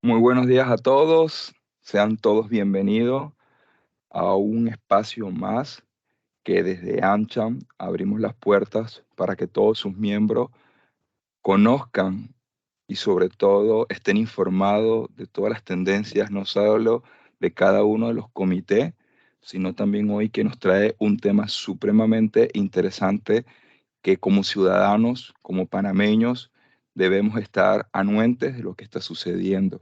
Muy buenos días a todos, sean todos bienvenidos a un espacio más que desde AmCham abrimos las puertas para que todos sus miembros conozcan y sobre todo estén informados de todas las tendencias, no solo de cada uno de los comités, sino también hoy que nos trae un tema supremamente interesante que como ciudadanos, como panameños, debemos estar anuentes de lo que está sucediendo.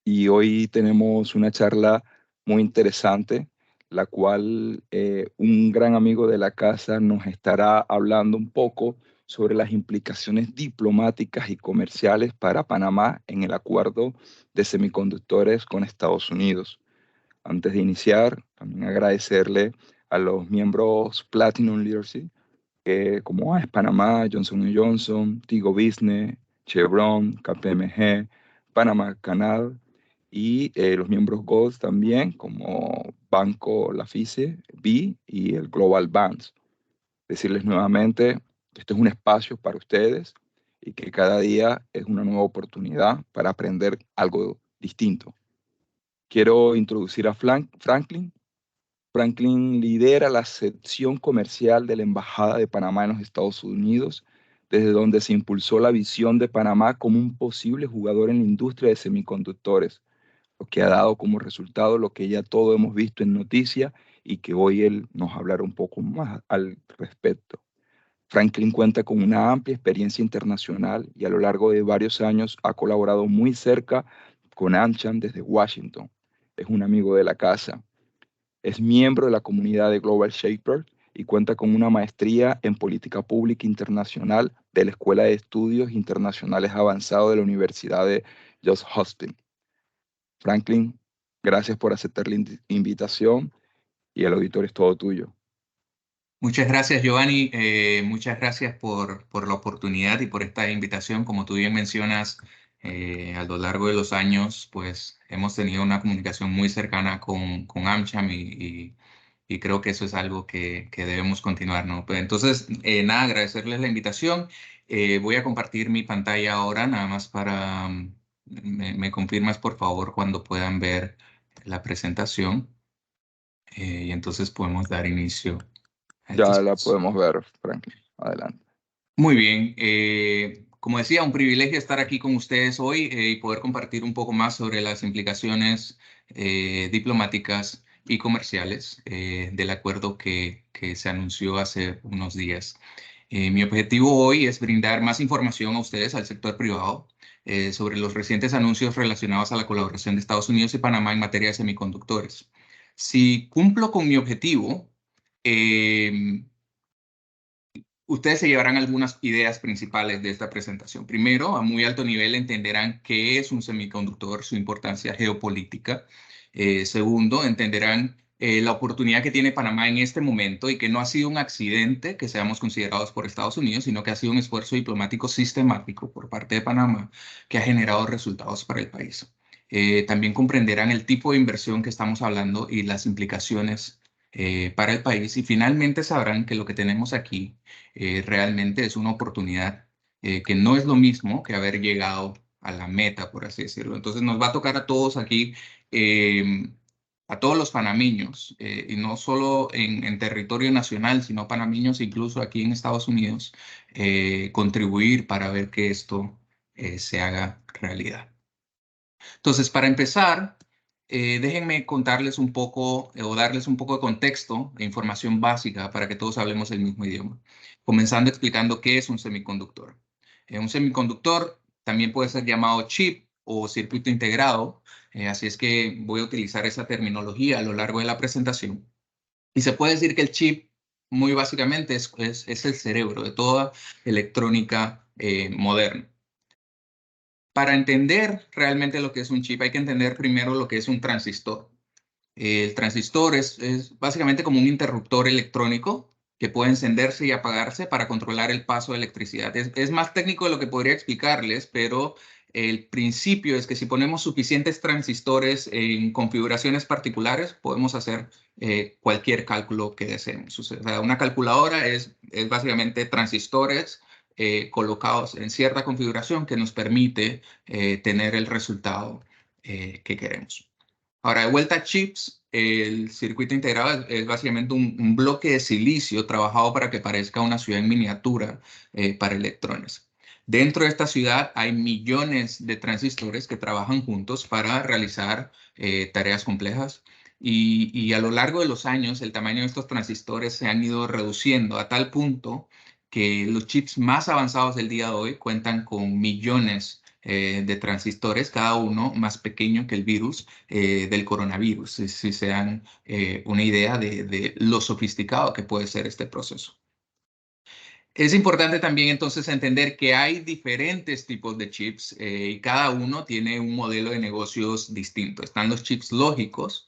Y hoy tenemos una charla muy interesante, la cual un gran amigo de la casa nos estará hablando un poco sobre las implicaciones diplomáticas y comerciales para Panamá en el acuerdo de semiconductores con Estados Unidos. Antes de iniciar, también agradecerle a los miembros Platinum Leadership, que como es Panamá, Johnson Johnson, Tigo Business, Chevron, KPMG, Panamá Canal y los miembros Gold también, como Banco Lafice, B y el Global Banks. Decirles nuevamente que este es un espacio para ustedes y que cada día es una nueva oportunidad para aprender algo distinto. Quiero introducir a Franklin. Franklin lidera la sección comercial de la Embajada de Panamá en los Estados Unidos, desde donde se impulsó la visión de Panamá como un posible jugador en la industria de semiconductores, lo que ha dado como resultado lo que ya todos hemos visto en noticias y que hoy él nos hablará un poco más al respecto. Franklin cuenta con una amplia experiencia internacional y a lo largo de varios años ha colaborado muy cerca con AmCham desde Washington. Es un amigo de la casa. Es miembro de la comunidad de Global Shaper y cuenta con una maestría en política pública internacional de la Escuela de Estudios Internacionales Avanzados de la Universidad de Johns Hopkins. Franklin, gracias por aceptar la invitación y el auditorio es todo tuyo. Muchas gracias, Giovanni. Muchas gracias por la oportunidad y por esta invitación. Como tú bien mencionas, a lo largo de los años, pues hemos tenido una comunicación muy cercana con AmCham y creo que eso es algo que debemos continuar, ¿no? Pues entonces, nada, agradecerles la invitación. Voy a compartir mi pantalla ahora, nada más para... me confirmas, por favor, cuando puedan ver la presentación y entonces podemos dar inicio a este Ya la espacio. podemos ver, Franklin. Adelante. Muy bien. Como decía, un privilegio estar aquí con ustedes hoy y poder compartir un poco más sobre las implicaciones diplomáticas y comerciales del acuerdo que se anunció hace unos días. Mi objetivo hoy es brindar más información a ustedes, al sector privado, sobre los recientes anuncios relacionados a la colaboración de Estados Unidos y Panamá en materia de semiconductores. Si cumplo con mi objetivo, eh, ustedes se llevarán algunas ideas principales de esta presentación. Primero, a muy alto nivel entenderán qué es un semiconductor, su importancia geopolítica. Segundo, entenderán la oportunidad que tiene Panamá en este momento y que no ha sido un accidente que seamos considerados por Estados Unidos, sino que ha sido un esfuerzo diplomático sistemático por parte de Panamá que ha generado resultados para el país. También comprenderán el tipo de inversión que estamos hablando y las implicaciones para el país. Y finalmente sabrán que lo que tenemos aquí realmente es una oportunidad que no es lo mismo que haber llegado a la meta, por así decirlo. Entonces nos va a tocar a todos aquí, eh, a todos los panameños, y no solo en territorio nacional, sino panameños incluso aquí en Estados Unidos, contribuir para ver que esto se haga realidad. Entonces, para empezar, déjenme contarles un poco o darles un poco de contexto e información básica para que todos hablemos el mismo idioma. Comenzando explicando qué es un semiconductor. Un semiconductor también puede ser llamado chip o circuito integrado, así es que voy a utilizar esa terminología a lo largo de la presentación. Y se puede decir que el chip, muy básicamente, es el cerebro de toda electrónica moderna. Para entender realmente lo que es un chip, hay que entender primero lo que es un transistor. El transistor es básicamente como un interruptor electrónico que puede encenderse y apagarse para controlar el paso de electricidad. Es más técnico de lo que podría explicarles, pero el principio es que si ponemos suficientes transistores en configuraciones particulares, podemos hacer cualquier cálculo que deseemos. O sea, una calculadora es básicamente transistores colocados en cierta configuración que nos permite tener el resultado que queremos. Ahora, de vuelta a chips, el circuito integrado es básicamente un bloque de silicio trabajado para que parezca una ciudad en miniatura para electrones. Dentro de esta ciudad hay millones de transistores que trabajan juntos para realizar tareas complejas. Y a lo largo de los años, el tamaño de estos transistores se han ido reduciendo a tal punto que los chips más avanzados del día de hoy cuentan con millones de transistores, cada uno más pequeño que el virus del coronavirus, si se dan una idea de lo sofisticado que puede ser este proceso. Es importante también entonces entender que hay diferentes tipos de chips y cada uno tiene un modelo de negocios distinto. Están los chips lógicos,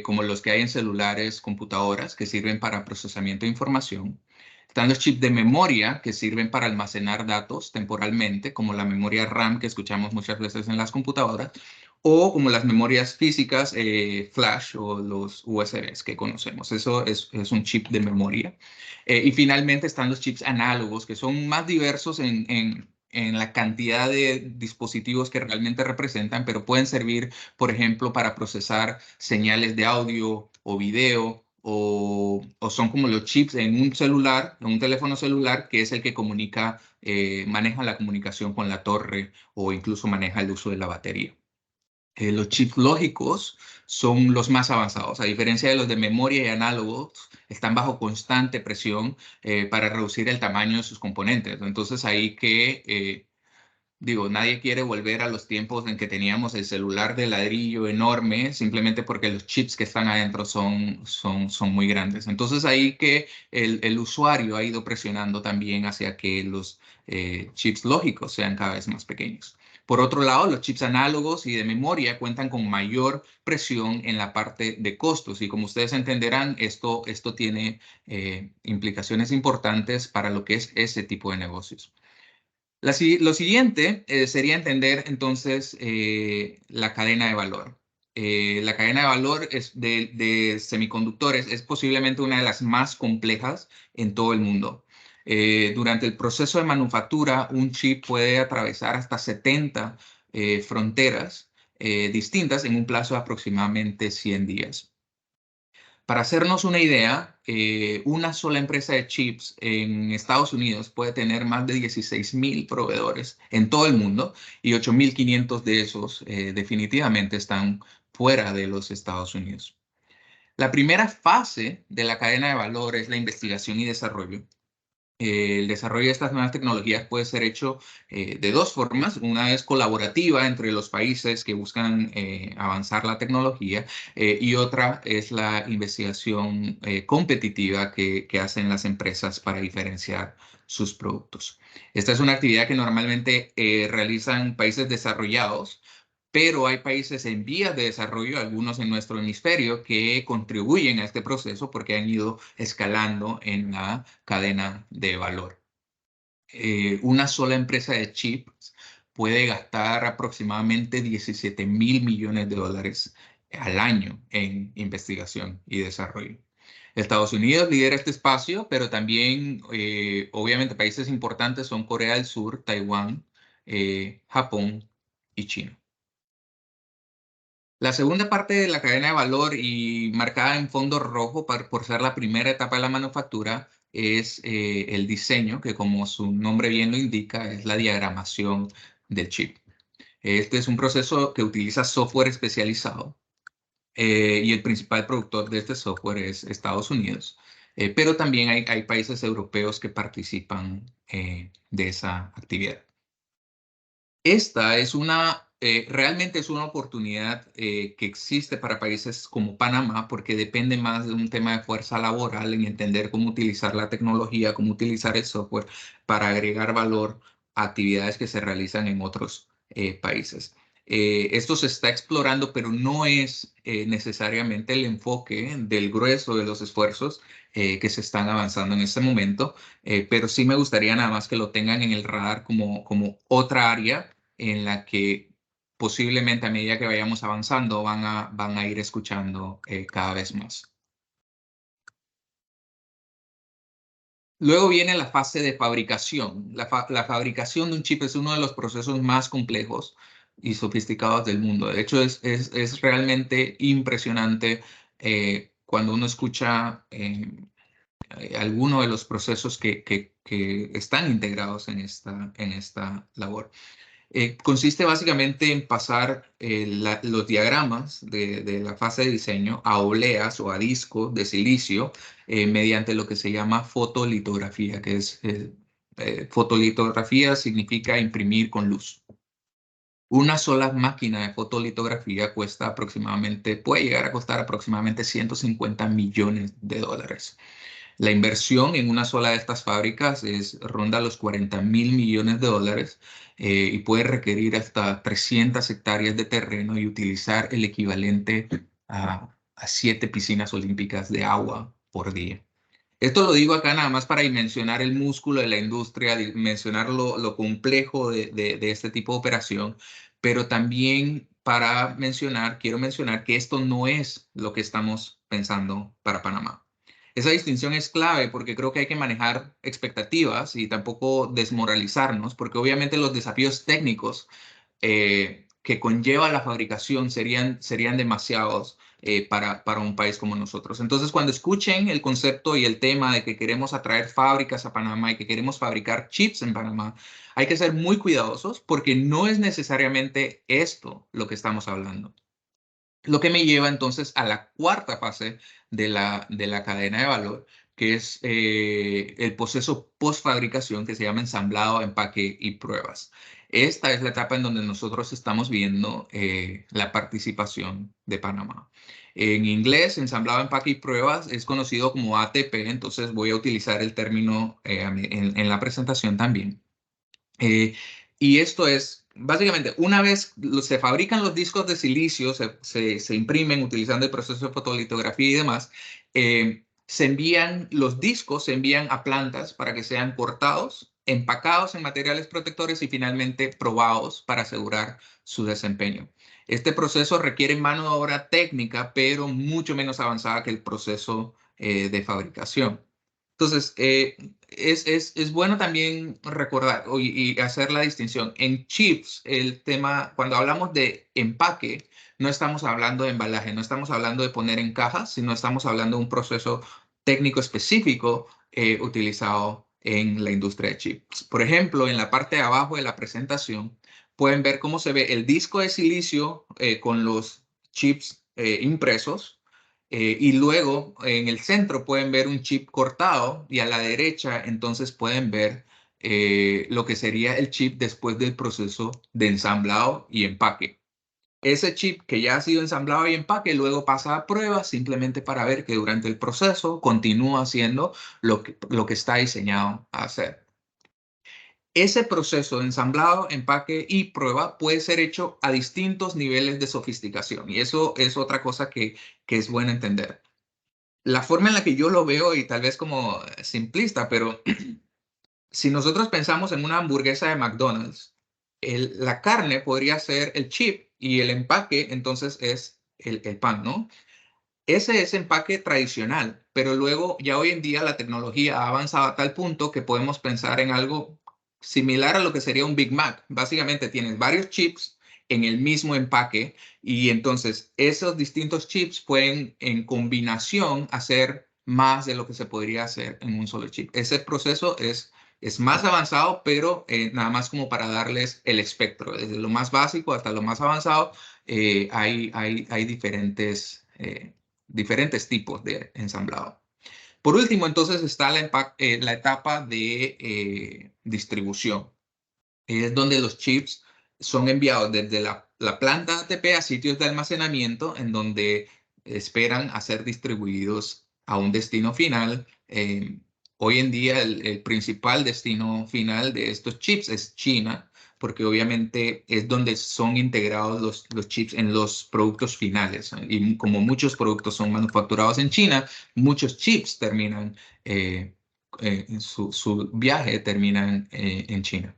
como los que hay en celulares, computadoras, que sirven para procesamiento de información. Están los chips de memoria, que sirven para almacenar datos temporalmente, como la memoria RAM que escuchamos muchas veces en las computadoras, o como las memorias físicas, flash o los USBs que conocemos. Eso es un chip de memoria. Y finalmente están los chips análogos, que son más diversos en la cantidad de dispositivos que realmente representan, pero pueden servir, por ejemplo, para procesar señales de audio o video, o son como los chips en un celular, en un teléfono celular, que es el que comunica, maneja la comunicación con la torre o incluso maneja el uso de la batería. Los chips lógicos son los más avanzados. A diferencia de los de memoria y análogos, están bajo constante presión para reducir el tamaño de sus componentes. Entonces, ahí digo, nadie quiere volver a los tiempos en que teníamos el celular de ladrillo enorme, simplemente porque los chips que están adentro son muy grandes. Entonces, ahí que el usuario ha ido presionando también hacia que los chips lógicos sean cada vez más pequeños. Por otro lado, los chips análogos y de memoria cuentan con mayor presión en la parte de costos y como ustedes entenderán, esto tiene implicaciones importantes para lo que es ese tipo de negocios. Lo siguiente sería entender entonces la cadena de valor. La cadena de valor de semiconductores es posiblemente una de las más complejas en todo el mundo. Durante el proceso de manufactura, un chip puede atravesar hasta 70 fronteras distintas en un plazo de aproximadamente 100 días. Para hacernos una idea, una sola empresa de chips en Estados Unidos puede tener más de 16.000 proveedores en todo el mundo y 8.500 de esos definitivamente están fuera de los Estados Unidos. La primera fase de la cadena de valor es la investigación y desarrollo. El desarrollo de estas nuevas tecnologías puede ser hecho de dos formas. Una es colaborativa entre los países que buscan avanzar la tecnología y otra es la investigación competitiva que hacen las empresas para diferenciar sus productos. Esta es una actividad que normalmente realizan países desarrollados, pero hay países en vías de desarrollo, algunos en nuestro hemisferio, que contribuyen a este proceso porque han ido escalando en la cadena de valor. Una sola empresa de chips puede gastar aproximadamente 17.000 millones de dólares al año en investigación y desarrollo. Estados Unidos lidera este espacio, pero también, obviamente, países importantes son Corea del Sur, Taiwán, Japón y China. La segunda parte de la cadena de valor y marcada en fondo rojo por ser la primera etapa de la manufactura es el diseño, que como su nombre bien lo indica, es la diagramación del chip. Este es un proceso que utiliza software especializado y el principal productor de este software es Estados Unidos, pero también hay países europeos que participan de esa actividad. Esta es realmente es una oportunidad que existe para países como Panamá porque depende más de un tema de fuerza laboral en entender cómo utilizar la tecnología, cómo utilizar el software para agregar valor a actividades que se realizan en otros países. Esto se está explorando, pero no es necesariamente el enfoque del grueso de los esfuerzos que se están avanzando en este momento, pero sí me gustaría nada más que lo tengan en el radar como otra área en la que posiblemente a medida que vayamos avanzando van a ir escuchando cada vez más. Luego viene la fase de fabricación. La fabricación de un chip es uno de los procesos más complejos y sofisticados del mundo. De hecho, es realmente impresionante cuando uno escucha algunos de los procesos que están integrados en esta labor. Consiste básicamente en pasar los diagramas de la fase de diseño a obleas o a discos de silicio mediante lo que se llama fotolitografía, que es fotolitografía significa imprimir con luz. Una sola máquina de fotolitografía cuesta aproximadamente, puede llegar a costar aproximadamente 150 millones de dólares. La inversión en una sola de estas fábricas ronda los 40.000 millones de dólares y puede requerir hasta 300 hectáreas de terreno y utilizar el equivalente a 7 piscinas olímpicas de agua por día. Esto lo digo acá nada más para dimensionar el músculo de la industria, mencionar lo complejo de este tipo de operación, pero también para quiero mencionar que esto no es lo que estamos pensando para Panamá. Esa distinción es clave porque creo que hay que manejar expectativas y tampoco desmoralizarnos, porque obviamente los desafíos técnicos que conlleva la fabricación serían demasiados para un país como nosotros. Entonces, cuando escuchen el concepto y el tema de que queremos atraer fábricas a Panamá y que queremos fabricar chips en Panamá, hay que ser muy cuidadosos porque no es necesariamente esto lo que estamos hablando. Lo que me lleva entonces a la cuarta fase de la cadena de valor, que es el proceso post-fabricación que se llama ensamblado, empaque y pruebas. Esta es la etapa en donde nosotros estamos viendo la participación de Panamá. En inglés, ensamblado, empaque y pruebas es conocido como ATP, entonces voy a utilizar el término en la presentación también. Eh, y esto es, básicamente, una vez se fabrican los discos de silicio, se imprimen utilizando el proceso de fotolitografía y demás, los discos se envían a plantas para que sean cortados, empacados en materiales protectores y finalmente probados para asegurar su desempeño. Este proceso requiere mano de obra técnica, pero mucho menos avanzada que el proceso de fabricación. Entonces, es bueno también recordar y hacer la distinción. En chips, el tema, cuando hablamos de empaque, no estamos hablando de embalaje, no estamos hablando de poner en cajas, sino estamos hablando de un proceso técnico específico utilizado en la industria de chips. Por ejemplo, en la parte de abajo de la presentación, pueden ver cómo se ve el disco de silicio con los chips impresos y luego en el centro pueden ver un chip cortado y a la derecha entonces pueden ver lo que sería el chip después del proceso de ensamblado y empaque. Ese chip que ya ha sido ensamblado y empaque luego pasa a prueba simplemente para ver que durante el proceso continúa haciendo lo que está diseñado a hacer. Ese proceso de ensamblado, empaque y prueba puede ser hecho a distintos niveles de sofisticación y eso es otra cosa que es bueno entender. La forma en la que yo lo veo, y tal vez como simplista, pero si nosotros pensamos en una hamburguesa de McDonald's, la carne podría ser el chip y el empaque entonces es el pan, ¿no? Ese es empaque tradicional, pero luego ya hoy en día la tecnología ha avanzado a tal punto que podemos pensar en algo similar a lo que sería un Big Mac. Básicamente tienes varios chips en el mismo empaque y entonces esos distintos chips pueden en combinación hacer más de lo que se podría hacer en un solo chip. Ese proceso es más avanzado, pero nada más como para darles el espectro, desde lo más básico hasta lo más avanzado, hay diferentes tipos de ensamblado. Por último, entonces está la etapa de distribución. Es donde los chips son enviados desde la planta ATP a sitios de almacenamiento en donde esperan a ser distribuidos a un destino final. Hoy en día el principal destino final de estos chips es China, porque obviamente es donde son integrados los chips en los productos finales. Y como muchos productos son manufacturados en China, muchos chips terminan, su viaje termina en China.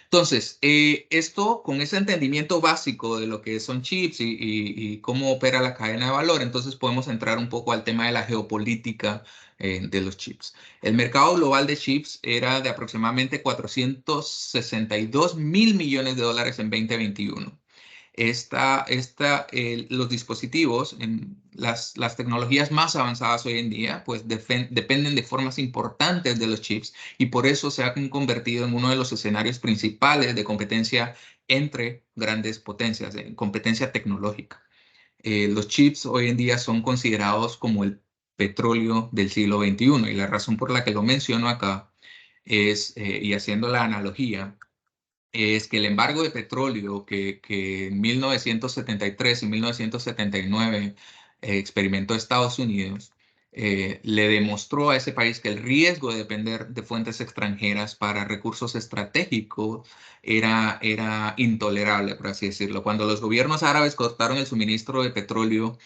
Entonces, esto con ese entendimiento básico de lo que son chips y cómo opera la cadena de valor, entonces podemos entrar un poco al tema de la geopolítica de los chips. El mercado global de chips era de aproximadamente 462 mil millones de dólares en 2021. Los dispositivos, las tecnologías más avanzadas hoy en día, pues dependen de formas importantes de los chips y por eso se han convertido en uno de los escenarios principales de competencia entre grandes potencias, en competencia tecnológica. Los chips hoy en día son considerados como el petróleo del siglo XXI y la razón por la que lo menciono acá es, y haciendo la analogía, es que el embargo de petróleo que en 1973 y 1979 experimentó Estados Unidos, le demostró a ese país que el riesgo de depender de fuentes extranjeras para recursos estratégicos era intolerable, por así decirlo. Cuando los gobiernos árabes cortaron el suministro de petróleo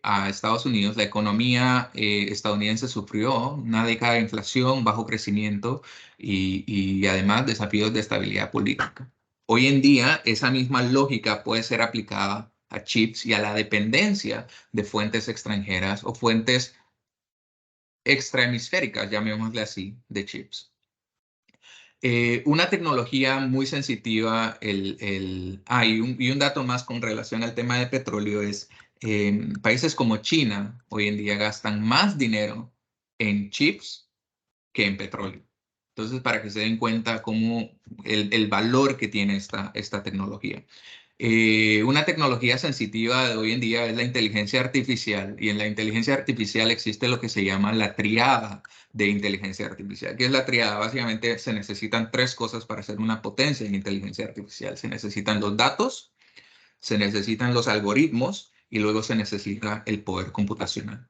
a Estados Unidos, la economía estadounidense sufrió una década de inflación, bajo crecimiento y además desafíos de estabilidad política. Hoy en día, esa misma lógica puede ser aplicada a chips y a la dependencia de fuentes extranjeras o fuentes extrahemisféricas, llamémosle así, de chips. Una tecnología muy sensitiva, y un dato más con relación al tema de petróleo es, países como China hoy en día gastan más dinero en chips que en petróleo. Entonces, para que se den cuenta cómo el valor que tiene esta tecnología. Una tecnología sensitiva de hoy en día es la inteligencia artificial y en la inteligencia artificial existe lo que se llama la triada de inteligencia artificial. ¿Qué es la triada? Básicamente se necesitan tres cosas para hacer una potencia en inteligencia artificial. Se necesitan los datos, se necesitan los algoritmos y luego se necesita el poder computacional.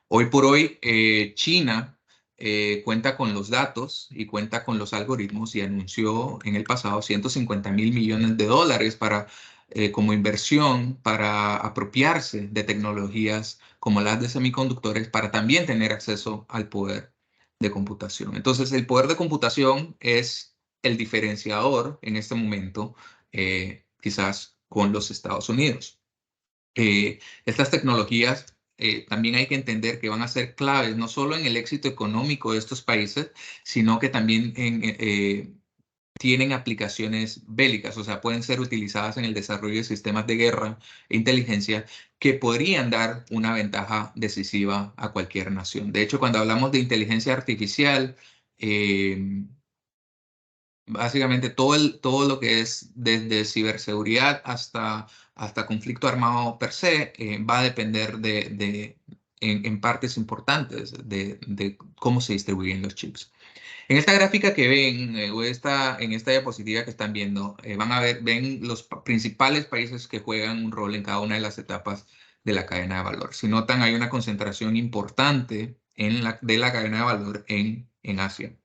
Hoy por hoy, China cuenta con los datos y cuenta con los algoritmos y anunció en el pasado 150 mil millones de dólares como inversión para apropiarse de tecnologías como las de semiconductores para también tener acceso al poder de computación. Entonces, el poder de computación es el diferenciador en este momento, quizás con los Estados Unidos. Estas tecnologías también hay que entender que van a ser claves no solo en el éxito económico de estos países, sino que también tienen aplicaciones bélicas, o sea, pueden ser utilizadas en el desarrollo de sistemas de guerra e inteligencia que podrían dar una ventaja decisiva a cualquier nación. De hecho, cuando hablamos de inteligencia artificial, eh, básicamente todo lo que es desde ciberseguridad hasta conflicto armado per se va a depender en partes importantes de cómo se distribuyen los chips. En esta gráfica que ven, en esta diapositiva que están viendo, ven los principales países que juegan un rol en cada una de las etapas de la cadena de valor. Si notan, hay una concentración importante de la cadena de valor en Asia.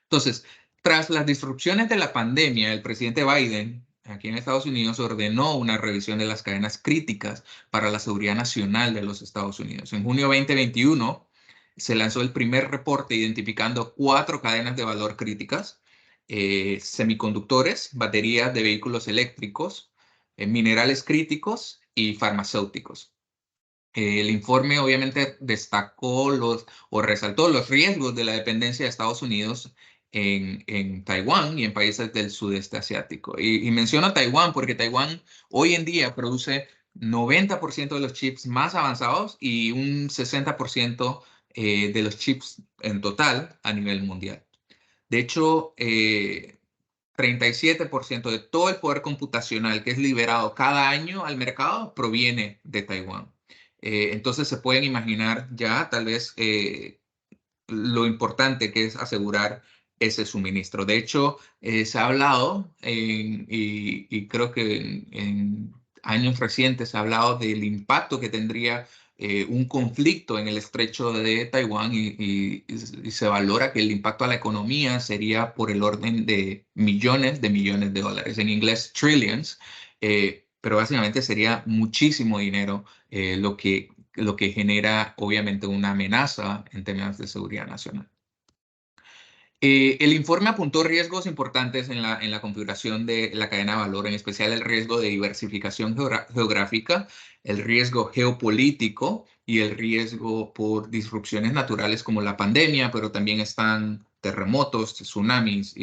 Entonces, tras las disrupciones de la pandemia, el presidente Biden aquí en Estados Unidos ordenó una revisión de las cadenas críticas para la seguridad nacional de los Estados Unidos. En junio 2021 se lanzó el primer reporte identificando 4 cadenas de valor críticas: semiconductores, baterías de vehículos eléctricos, minerales críticos y farmacéuticos. El informe obviamente destacó o resaltó los riesgos de la dependencia de Estados Unidos en Taiwán y en países del sudeste asiático. Y menciono Taiwán porque Taiwán hoy en día produce 90% de los chips más avanzados y un 60% de los chips en total a nivel mundial. De hecho, 37% de todo el poder computacional que es liberado cada año al mercado proviene de Taiwán. Entonces se pueden imaginar ya tal vez lo importante que es asegurar ese suministro. De hecho, se ha hablado y creo que en años recientes se ha hablado del impacto que tendría un conflicto en el estrecho de Taiwán y se valora que el impacto a la economía sería por el orden de millones de dólares. En inglés, trillions, pero básicamente sería muchísimo dinero lo que genera obviamente una amenaza en términos de seguridad nacional. El informe apuntó riesgos importantes en la configuración de la cadena de valor, en especial el riesgo de diversificación geográfica, el riesgo geopolítico y el riesgo por disrupciones naturales como la pandemia, pero también están terremotos, tsunamis,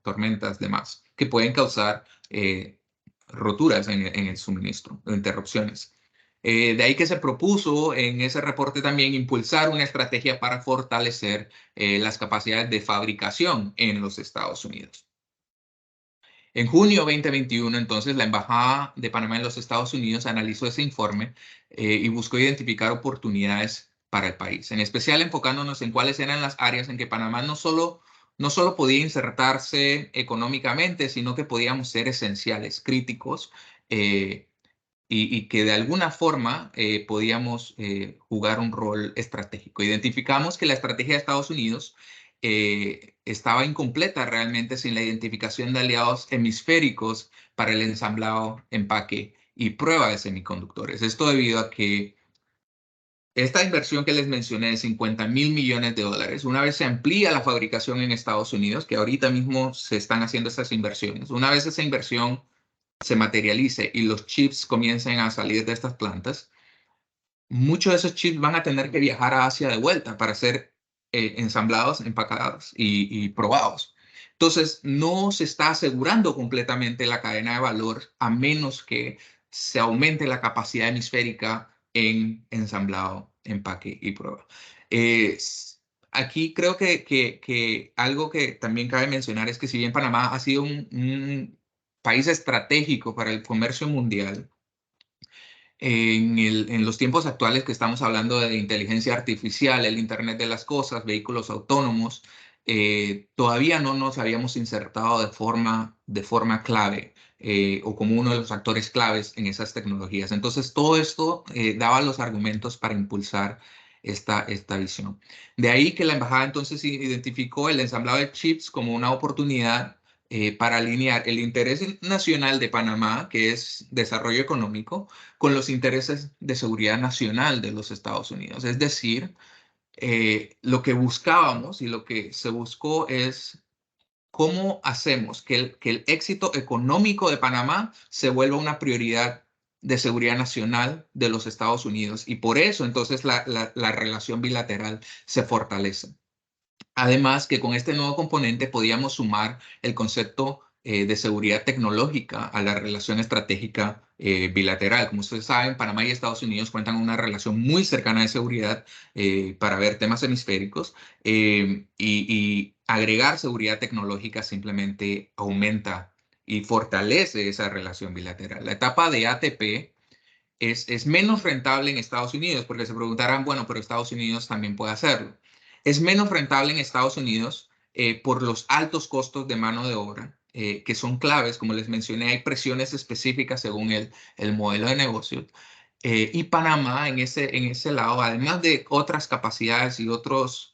tormentas, demás, que pueden causar roturas en el suministro, interrupciones. De ahí que se propuso en ese reporte también impulsar una estrategia para fortalecer las capacidades de fabricación en los Estados Unidos. En junio 2021, entonces, la Embajada de Panamá en los Estados Unidos analizó ese informe y buscó identificar oportunidades para el país, en especial enfocándonos en cuáles eran las áreas en que Panamá no solo podía insertarse económicamente, sino que podíamos ser esenciales, críticos, eh, y que de alguna forma podíamos jugar un rol estratégico. Identificamos que la estrategia de Estados Unidos estaba incompleta realmente sin la identificación de aliados hemisféricos para el ensamblado, empaque y prueba de semiconductores. Esto debido a que esta inversión que les mencioné de 50.000 millones de dólares, una vez se amplía la fabricación en Estados Unidos, que ahorita mismo se están haciendo estas inversiones, una vez esa inversión se materialice y los chips comiencen a salir de estas plantas, muchos de esos chips van a tener que viajar a Asia de vuelta para ser ensamblados, empacados y probados. Entonces, no se está asegurando completamente la cadena de valor a menos que se aumente la capacidad hemisférica en ensamblado, empaque y prueba. Eh, Aquí creo que algo que también cabe mencionar es que si bien Panamá ha sido un país estratégico para el comercio mundial, en los tiempos actuales que estamos hablando de inteligencia artificial, el Internet de las cosas, vehículos autónomos, todavía no nos habíamos insertado de forma clave o como uno de los actores claves en esas tecnologías. Entonces, todo esto daba los argumentos para impulsar esta visión. De ahí que la embajada entonces identificó el ensamblado de chips como una oportunidad para alinear el interés nacional de Panamá, que es desarrollo económico, con los intereses de seguridad nacional de los Estados Unidos. Es decir, lo que buscábamos y lo que se buscó es cómo hacemos que el éxito económico de Panamá se vuelva una prioridad de seguridad nacional de los Estados Unidos. Y por eso entonces la relación bilateral se fortalece. Además, que con este nuevo componente podíamos sumar el concepto de seguridad tecnológica a la relación estratégica bilateral. Como ustedes saben, Panamá y Estados Unidos cuentan con una relación muy cercana de seguridad para ver temas hemisféricos y agregar seguridad tecnológica simplemente aumenta y fortalece esa relación bilateral. La etapa de ATP es menos rentable en Estados Unidos, porque se preguntarán, bueno, pero Estados Unidos también puede hacerlo. Es menos rentable en Estados Unidos por los altos costos de mano de obra, que son claves. Como les mencioné, hay presiones específicas según el modelo de negocio. Y Panamá en ese lado, además de otras capacidades y otros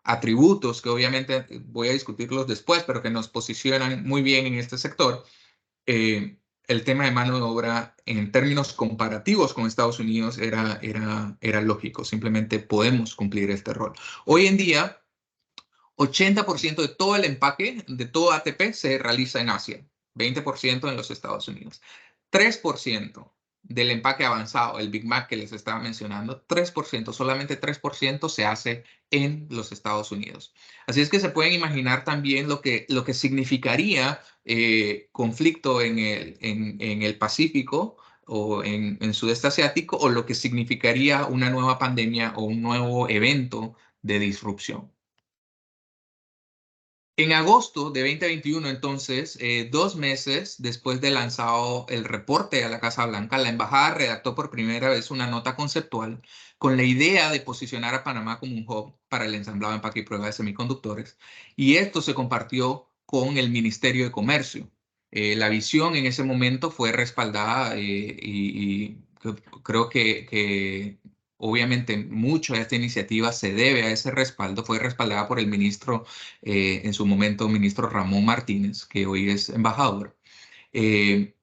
atributos que obviamente voy a discutirlos después, pero que nos posicionan muy bien en este sector, el tema de mano de obra en términos comparativos con Estados Unidos era lógico, simplemente podemos cumplir este rol. Hoy en día, 80% de todo el empaque, de todo ATP, se realiza en Asia, 20% en los Estados Unidos. 3% del empaque avanzado, el Big Mac que les estaba mencionando, 3%, solamente 3% se hace en los Estados Unidos. Así es que se pueden imaginar también lo que significaría conflicto en el Pacífico o en Sudeste Asiático, o lo que significaría una nueva pandemia o un nuevo evento de disrupción. En agosto de 2021, entonces, 2 meses después de lanzado el reporte a la Casa Blanca, la embajada redactó por primera vez una nota conceptual con la idea de posicionar a Panamá como un hub para el ensamblado, empaque y prueba de semiconductores. Y esto se compartió con el Ministerio de Comercio. La visión en ese momento fue respaldada y creo que obviamente mucho de esta iniciativa se debe a ese respaldo. Fue respaldada por el ministro en su momento ministro Ramón Martínez, que hoy es embajador, eh,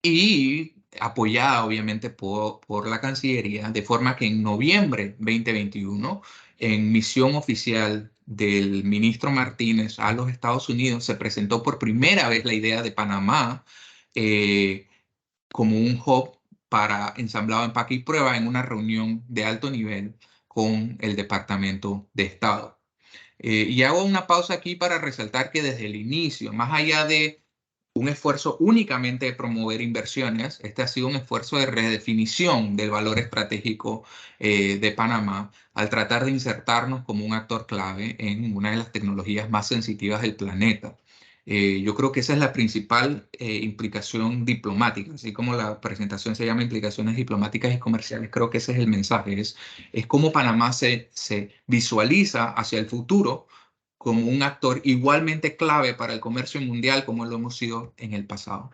y apoyada obviamente por la Cancillería, de forma que en noviembre 2021, en misión oficial del ministro Martínez a los Estados Unidos, se presentó por primera vez la idea de Panamá como un hub para ensamblado, empaque y prueba en una reunión de alto nivel con el Departamento de Estado. Y hago una pausa aquí para resaltar que desde el inicio, más allá de un esfuerzo únicamente de promover inversiones, este ha sido un esfuerzo de redefinición del valor estratégico de Panamá al tratar de insertarnos como un actor clave en una de las tecnologías más sensitivas del planeta. Yo creo que esa es la principal implicación diplomática, así como la presentación se llama implicaciones diplomáticas y comerciales, creo que ese es el mensaje, es cómo Panamá se visualiza hacia el futuro como un actor igualmente clave para el comercio mundial como lo hemos sido en el pasado.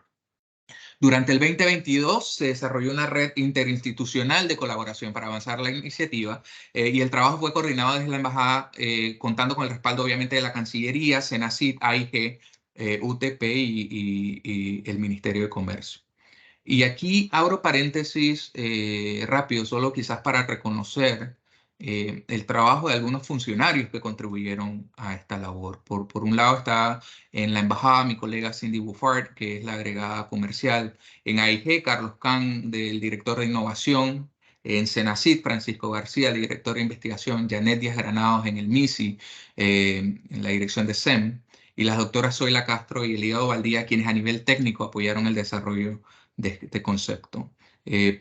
Durante el 2022 se desarrolló una red interinstitucional de colaboración para avanzar la iniciativa y el trabajo fue coordinado desde la embajada, contando con el respaldo obviamente de la Cancillería, Senacid, AIG, UTP y el Ministerio de Comercio. Y aquí abro paréntesis rápido, solo quizás para reconocer el trabajo de algunos funcionarios que contribuyeron a esta labor. Por un lado está en la embajada mi colega Cindy Buffard, que es la agregada comercial. En AIG, Carlos Can, del director de innovación. En Senacid, Francisco García, el director de investigación. Janet Díaz Granados en el MISI, en la dirección de SEM. Y las doctoras Zoila Castro y Eliado Valdía, quienes a nivel técnico apoyaron el desarrollo de este concepto.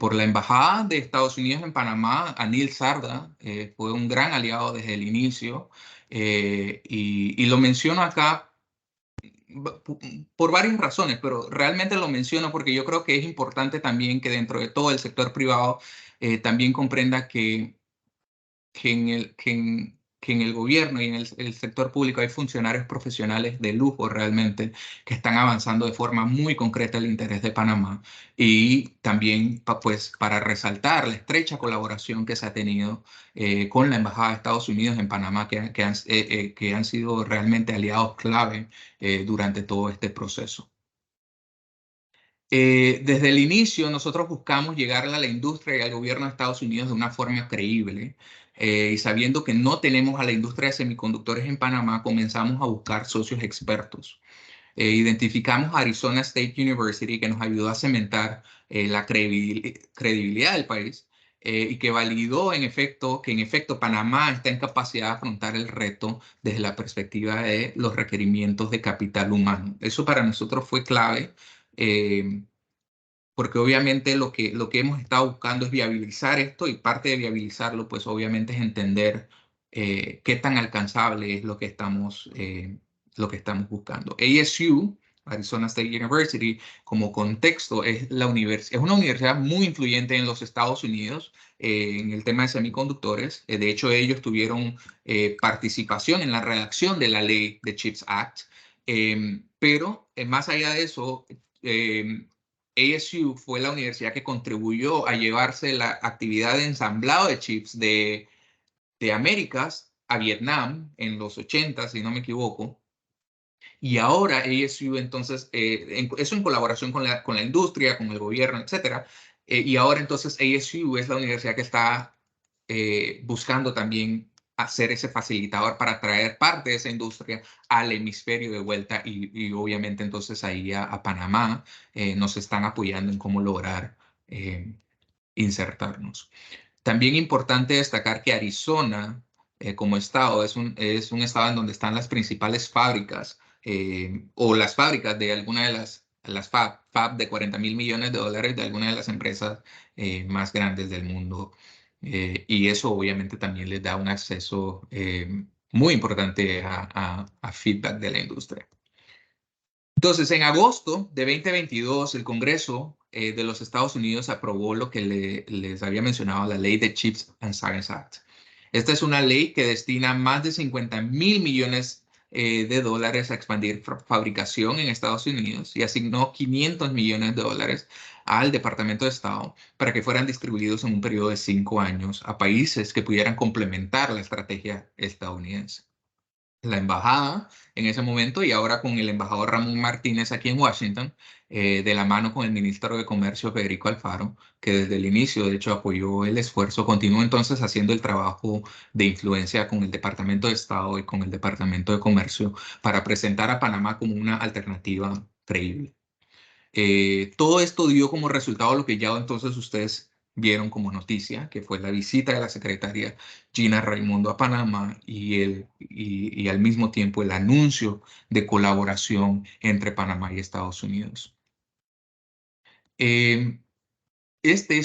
Por la Embajada de Estados Unidos en Panamá, Anil Sarda fue un gran aliado desde el inicio y lo menciono acá por varias razones, pero realmente lo menciono porque yo creo que es importante también que dentro de todo el sector privado también comprenda que en el gobierno y en el sector público hay funcionarios profesionales de lujo realmente que están avanzando de forma muy concreta el interés de Panamá y también pues para resaltar la estrecha colaboración que se ha tenido con la Embajada de Estados Unidos en Panamá que han sido realmente aliados clave durante todo este proceso. Desde el inicio nosotros buscamos llegar a la industria y al gobierno de Estados Unidos de una forma creíble y sabiendo que no tenemos a la industria de semiconductores en Panamá, comenzamos a buscar socios expertos. Identificamos a Arizona State University que nos ayudó a cementar la credibilidad del país y que validó que en efecto Panamá está en capacidad de afrontar el reto desde la perspectiva de los requerimientos de capital humano. Eso para nosotros fue clave. eh, Porque obviamente lo que hemos estado buscando es viabilizar esto y parte de viabilizarlo, pues obviamente es entender qué tan alcanzable es lo que estamos buscando. ASU, Arizona State University, como contexto, es una universidad muy influyente en los Estados Unidos en el tema de semiconductores. De hecho, ellos tuvieron participación en la redacción de la ley de CHIPS Act. Pero más allá de eso, ASU fue la universidad que contribuyó a llevarse la actividad de ensamblado de chips de Américas a Vietnam en los 80, si no me equivoco. Y ahora ASU, entonces, eso en colaboración con la industria, con el gobierno, etcétera. Y ahora entonces ASU es la universidad que está buscando también hacer ese facilitador para traer parte de esa industria al hemisferio de vuelta y obviamente entonces ahí a Panamá nos están apoyando en cómo lograr insertarnos. También importante destacar que Arizona, como estado, es un estado en donde están las principales fábricas o las fábricas de alguna de las fab de 40 mil millones de dólares de alguna de las empresas más grandes del mundo. Y eso obviamente también les da un acceso muy importante a feedback de la industria. Entonces, en agosto de 2022, el Congreso de los Estados Unidos aprobó lo que les había mencionado, la ley de Chips and Science Act. Esta es una ley que destina más de 50 mil millones de dólares a expandir fabricación en Estados Unidos y asignó 500 millones de dólares al Departamento de Estado para que fueran distribuidos en un periodo de 5 años a países que pudieran complementar la estrategia estadounidense. la embajada en ese momento y ahora con el embajador Ramón Martínez aquí en Washington, de la mano con el ministro de Comercio Federico Alfaro, que desde el inicio de hecho apoyó el esfuerzo, continuó entonces haciendo el trabajo de influencia con el Departamento de Estado y con el Departamento de Comercio para presentar a Panamá como una alternativa creíble. Todo esto dio como resultado lo que ya entonces ustedes vieron como noticia, que fue la visita de la secretaria Gina Raimondo a Panamá y al mismo tiempo el anuncio de colaboración entre Panamá y Estados Unidos. Eh, este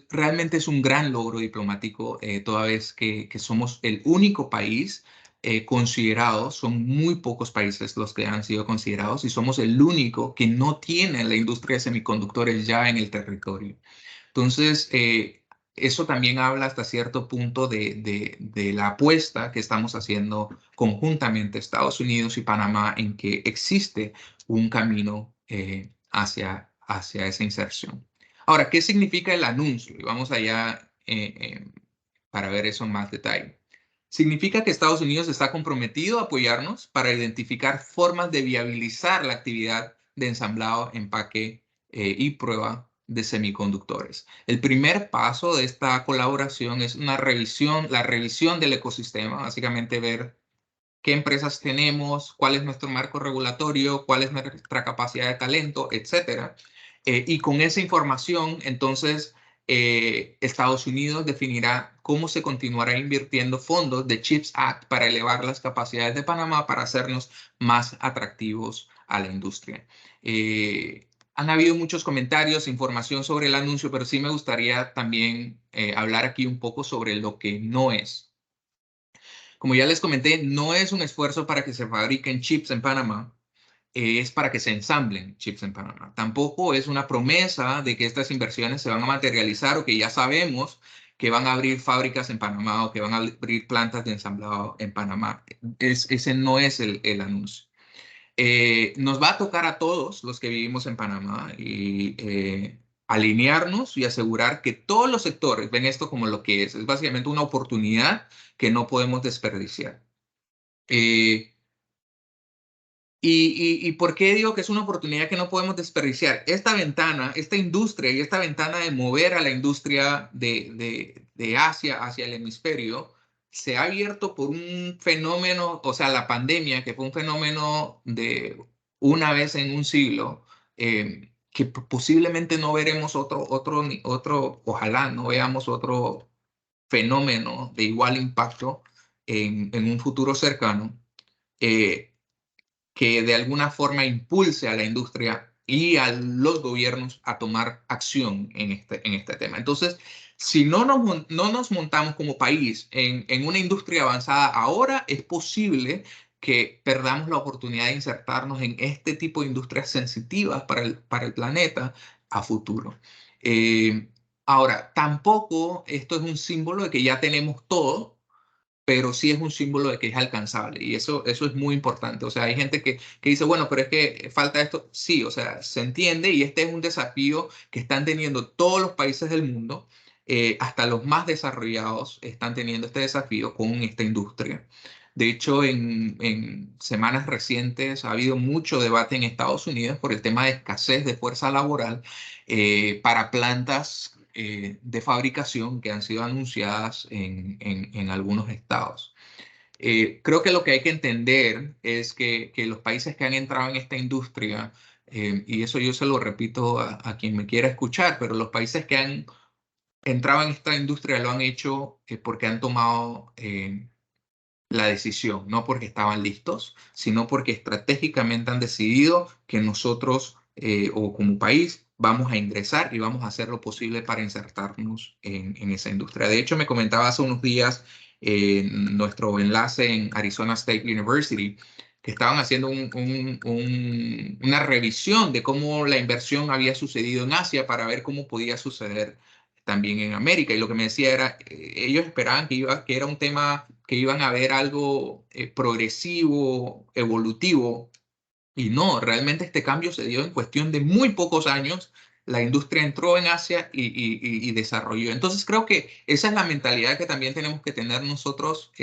realmente es un gran logro diplomático, toda vez que somos el único país considerado, son muy pocos países los que han sido considerados y somos el único que no tiene la industria de semiconductores ya en el territorio. Entonces, eso también habla hasta cierto punto de la apuesta que estamos haciendo conjuntamente Estados Unidos y Panamá en que existe un camino hacia esa inserción. Ahora, ¿qué significa el anuncio? Y vamos allá para ver eso en más detalle. Significa que Estados Unidos está comprometido a apoyarnos para identificar formas de viabilizar la actividad de ensamblado, empaque y prueba de semiconductores. El primer paso de esta colaboración es la revisión del ecosistema, básicamente ver qué empresas tenemos, cuál es nuestro marco regulatorio, cuál es nuestra capacidad de talento, etcétera. Y con esa información, entonces, Estados Unidos definirá cómo se continuará invirtiendo fondos de CHIPS Act para elevar las capacidades de Panamá para hacernos más atractivos a la industria. Han habido muchos comentarios, información sobre el anuncio, pero sí me gustaría también hablar aquí un poco sobre lo que no es. Como ya les comenté, no es un esfuerzo para que se fabriquen chips en Panamá, es para que se ensamblen chips en Panamá. Tampoco es una promesa de que estas inversiones se van a materializar o que ya sabemos que van a abrir fábricas en Panamá o que van a abrir plantas de ensamblado en Panamá. Ese no es el anuncio. Nos va a tocar a todos los que vivimos en Panamá y alinearnos y asegurar que todos los sectores ven esto como lo que es básicamente una oportunidad que no podemos desperdiciar. Eh, y por qué digo que es una oportunidad que no podemos desperdiciar? Esta ventana, esta industria y esta ventana de mover a la industria de Asia hacia el hemisferio se ha abierto por un fenómeno, o sea, la pandemia, que fue un fenómeno de una vez en un siglo, que posiblemente no veremos ojalá no veamos otro fenómeno de igual impacto en un futuro cercano. Eh, que de alguna forma impulse a la industria y a los gobiernos a tomar acción en este tema. Entonces, si no nos montamos como país en una industria avanzada ahora, es posible que perdamos la oportunidad de insertarnos en este tipo de industrias sensitivas para el planeta a futuro. Ahora, tampoco esto es un símbolo de que ya tenemos todo, pero sí es un símbolo de que es alcanzable y eso es muy importante. O sea, hay gente que dice, bueno, pero es que falta esto. Sí, o sea, se entiende y este es un desafío que están teniendo todos los países del mundo, hasta los más desarrollados están teniendo este desafío con esta industria. De hecho, en semanas recientes ha habido mucho debate en Estados Unidos por el tema de escasez de fuerza laboral para plantas de fabricación que han sido anunciadas en algunos estados. Creo que lo que hay que entender es que los países que han entrado en esta industria, y eso yo se lo repito a quien me quiera escuchar, pero los países que han entrado en esta industria lo han hecho porque han tomado la decisión, no porque estaban listos, sino porque estratégicamente han decidido que nosotros o como país vamos a ingresar y vamos a hacer lo posible para insertarnos en esa industria. De hecho, me comentaba hace unos días nuestro enlace en Arizona State University, que estaban haciendo una revisión de cómo la inversión había sucedido en Asia para ver cómo podía suceder también en América. Y lo que me decía era, ellos esperaban que era un tema que iban a ver algo progresivo, evolutivo, y no, realmente este cambio se dio en cuestión de muy pocos años. La industria entró en Asia y desarrolló. Entonces creo que esa es la mentalidad que también tenemos que tener nosotros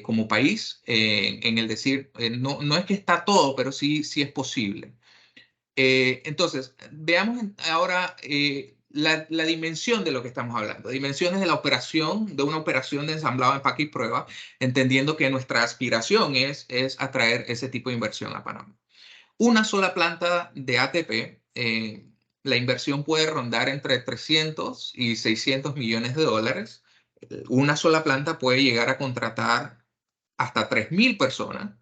como país en el decir, no es que está todo, pero sí es posible. Entonces, veamos ahora la dimensión de lo que estamos hablando. Dimensiones de la operación, de una operación de ensamblado, empaque y prueba, entendiendo que nuestra aspiración es atraer ese tipo de inversión a Panamá. Una sola planta de ATP, la inversión puede rondar entre 300 y 600 millones de dólares. Una sola planta puede llegar a contratar hasta 3.000 personas.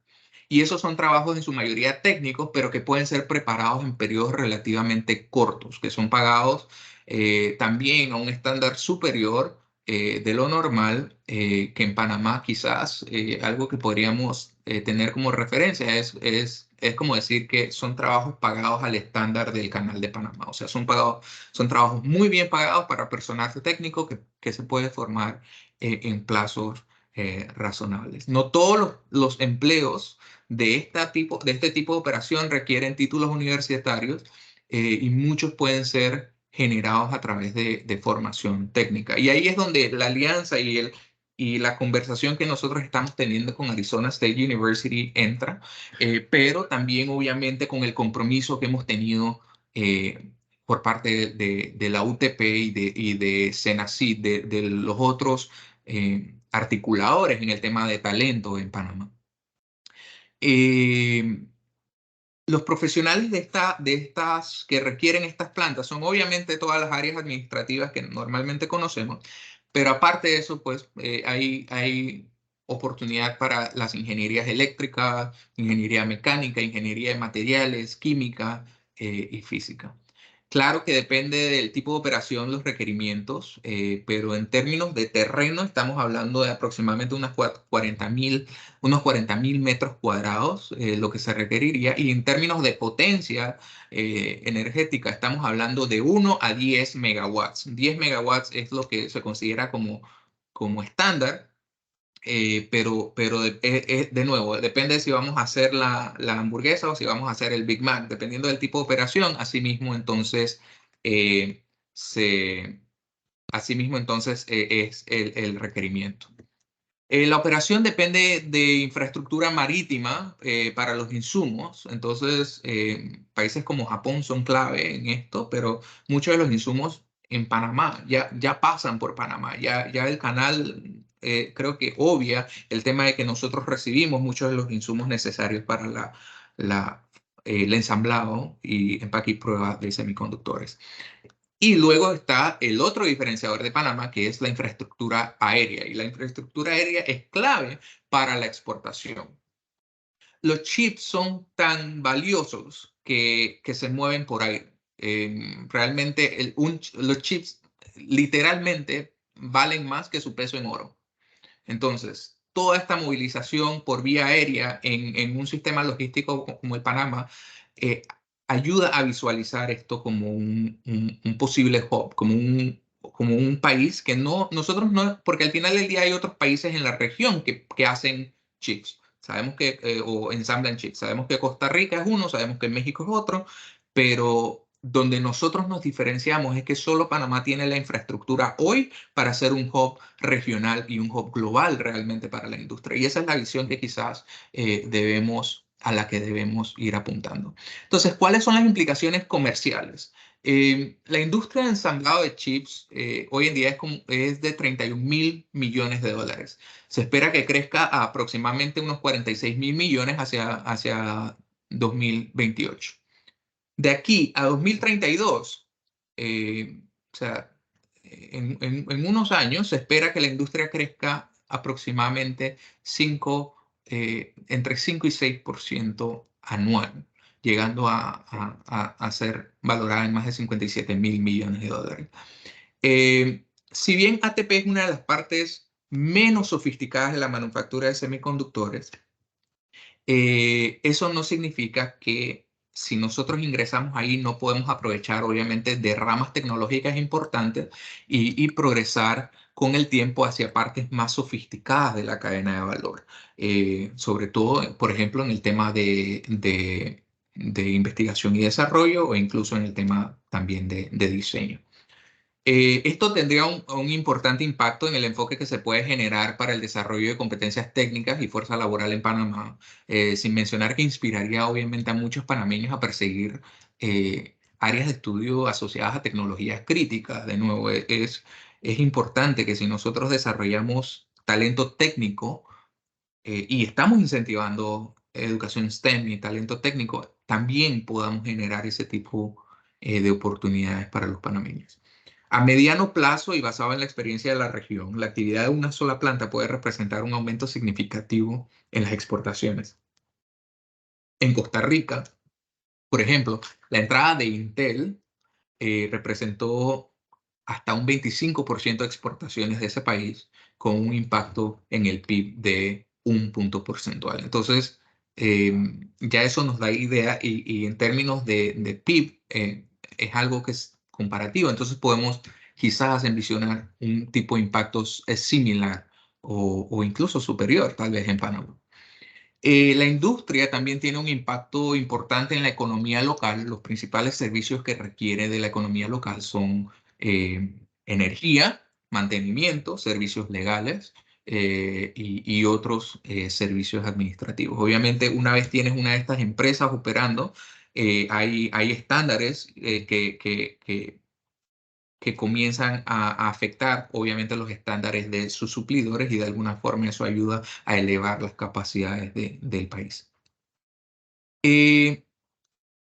Y esos son trabajos en su mayoría técnicos, pero que pueden ser preparados en periodos relativamente cortos, que son pagados también a un estándar superior de lo normal, que en Panamá quizás algo que podríamos tener como referencia es como decir que son trabajos pagados al estándar del Canal de Panamá. O sea, son trabajos muy bien pagados para personal técnico que se puede formar en plazos razonables. No todos los empleos de este tipo de operación requieren títulos universitarios y muchos pueden ser generados a través de formación técnica. Y ahí es donde la alianza y la conversación que nosotros estamos teniendo con Arizona State University entra, pero también obviamente con el compromiso que hemos tenido por parte de la UTP y de Senacid, de los otros articuladores en el tema de talento en Panamá. Eh, los profesionales de estas que requieren estas plantas son obviamente todas las áreas administrativas que normalmente conocemos, pero aparte de eso, pues hay oportunidad para las ingenierías eléctricas, ingeniería mecánica, ingeniería de materiales, química y física. Claro que depende del tipo de operación, los requerimientos, pero en términos de terreno estamos hablando de aproximadamente unos 40.000 metros cuadrados, lo que se requeriría. Y en términos de potencia energética estamos hablando de 1 a 10 megawatts. 10 megawatts es lo que se considera como estándar. Pero de nuevo, depende de si vamos a hacer la hamburguesa o si vamos a hacer el Big Mac, dependiendo del tipo de operación. Asimismo, entonces, eh, se, asimismo, entonces es el requerimiento. La operación depende de infraestructura marítima para los insumos. Entonces, países como Japón son clave en esto, pero muchos de los insumos en Panamá ya pasan por Panamá. Ya el canal creo que obvia el tema de que nosotros recibimos muchos de los insumos necesarios para el ensamblado y empaque y prueba de semiconductores. Y luego está el otro diferenciador de Panamá, que es la infraestructura aérea. Y la infraestructura aérea es clave para la exportación. Los chips son tan valiosos que se mueven por aire. Realmente los chips literalmente valen más que su peso en oro. Entonces, toda esta movilización por vía aérea en un sistema logístico como el Panamá eh, ayuda a visualizar esto como un posible hub, como un país que nosotros no, porque al final del día hay otros países en la región que hacen chips. Sabemos que, o ensamblan chips. Sabemos que Costa Rica es uno, sabemos que México es otro, pero donde nosotros nos diferenciamos es que solo Panamá tiene la infraestructura hoy para ser un hub regional y un hub global realmente para la industria. Y esa es la visión que quizás a la que debemos ir apuntando. Entonces, ¿cuáles son las implicaciones comerciales? La industria de ensamblado de chips hoy en día es de 31.000 millones de dólares. Se espera que crezca a aproximadamente unos 46.000 millones hacia 2028. De aquí a 2032, o sea, en unos años se espera que la industria crezca aproximadamente entre 5 y 6% anual, llegando a ser valorada en más de 57.000 millones de dólares. Si bien ATP es una de las partes menos sofisticadas de la manufactura de semiconductores, eso no significa que si nosotros ingresamos ahí no podemos aprovechar, obviamente, de ramas tecnológicas importantes y progresar con el tiempo hacia partes más sofisticadas de la cadena de valor. Sobre todo, por ejemplo, en el tema de investigación y desarrollo o incluso en el tema también de diseño. Esto tendría un importante impacto en el enfoque que se puede generar para el desarrollo de competencias técnicas y fuerza laboral en Panamá, sin mencionar que inspiraría obviamente a muchos panameños a perseguir áreas de estudio asociadas a tecnologías críticas. De nuevo, es importante que si nosotros desarrollamos talento técnico y estamos incentivando educación STEM y talento técnico, también podamos generar ese tipo de oportunidades para los panameños. A mediano plazo y basado en la experiencia de la región, la actividad de una sola planta puede representar un aumento significativo en las exportaciones. En Costa Rica, por ejemplo, la entrada de Intel representó hasta un 25% de exportaciones de ese país, con un impacto en el PIB de un punto porcentual. Entonces, ya eso nos da idea y en términos de PIB es algo que es comparativo. Entonces podemos quizás envisionar un tipo de impactos similar o incluso superior, tal vez en Panamá. La industria también tiene un impacto importante en la economía local. Los principales servicios que requiere de la economía local son energía, mantenimiento, servicios legales y otros servicios administrativos. Obviamente, una vez tienes una de estas empresas operando, hay estándares que comienzan a afectar, obviamente, los estándares de sus suplidores y de alguna forma eso ayuda a elevar las capacidades del país.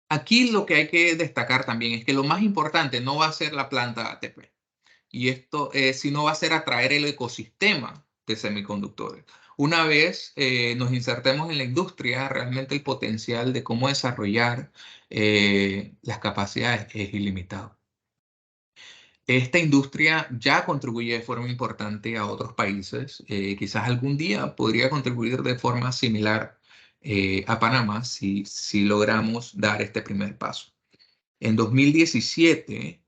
Aquí lo que hay que destacar también es que lo más importante no va a ser la planta ATP, y esto sino va a ser atraer el ecosistema de semiconductores. Una vez nos insertemos en la industria, realmente el potencial de cómo desarrollar las capacidades es ilimitado. Esta industria ya contribuye de forma importante a otros países. Quizás algún día podría contribuir de forma similar a Panamá si logramos dar este primer paso. En 2017,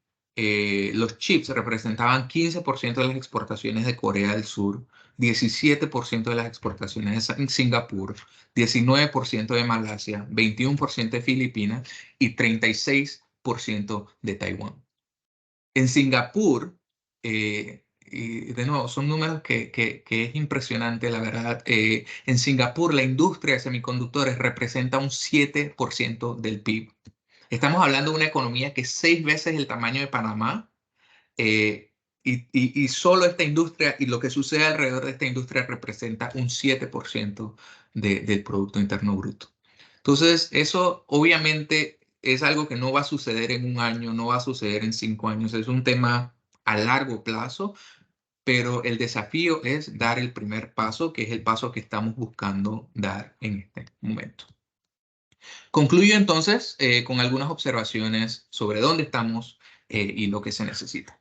los chips representaban 15% de las exportaciones de Corea del Sur, 17% de las exportaciones en Singapur, 19% de Malasia, 21% de Filipinas y 36% de Taiwán. En Singapur, y de nuevo, son números que es impresionante, la verdad. En Singapur, la industria de semiconductores representa un 7% del PIB. Estamos hablando de una economía que es 6 veces el tamaño de Panamá. eh, y solo esta industria y lo que sucede alrededor de esta industria representa un 7% del Producto Interno Bruto. Entonces, eso obviamente es algo que no va a suceder en un año, no va a suceder en 5 años, es un tema a largo plazo, pero el desafío es dar el primer paso, que es el paso que estamos buscando dar en este momento. Concluyo entonces con algunas observaciones sobre dónde estamos y lo que se necesita.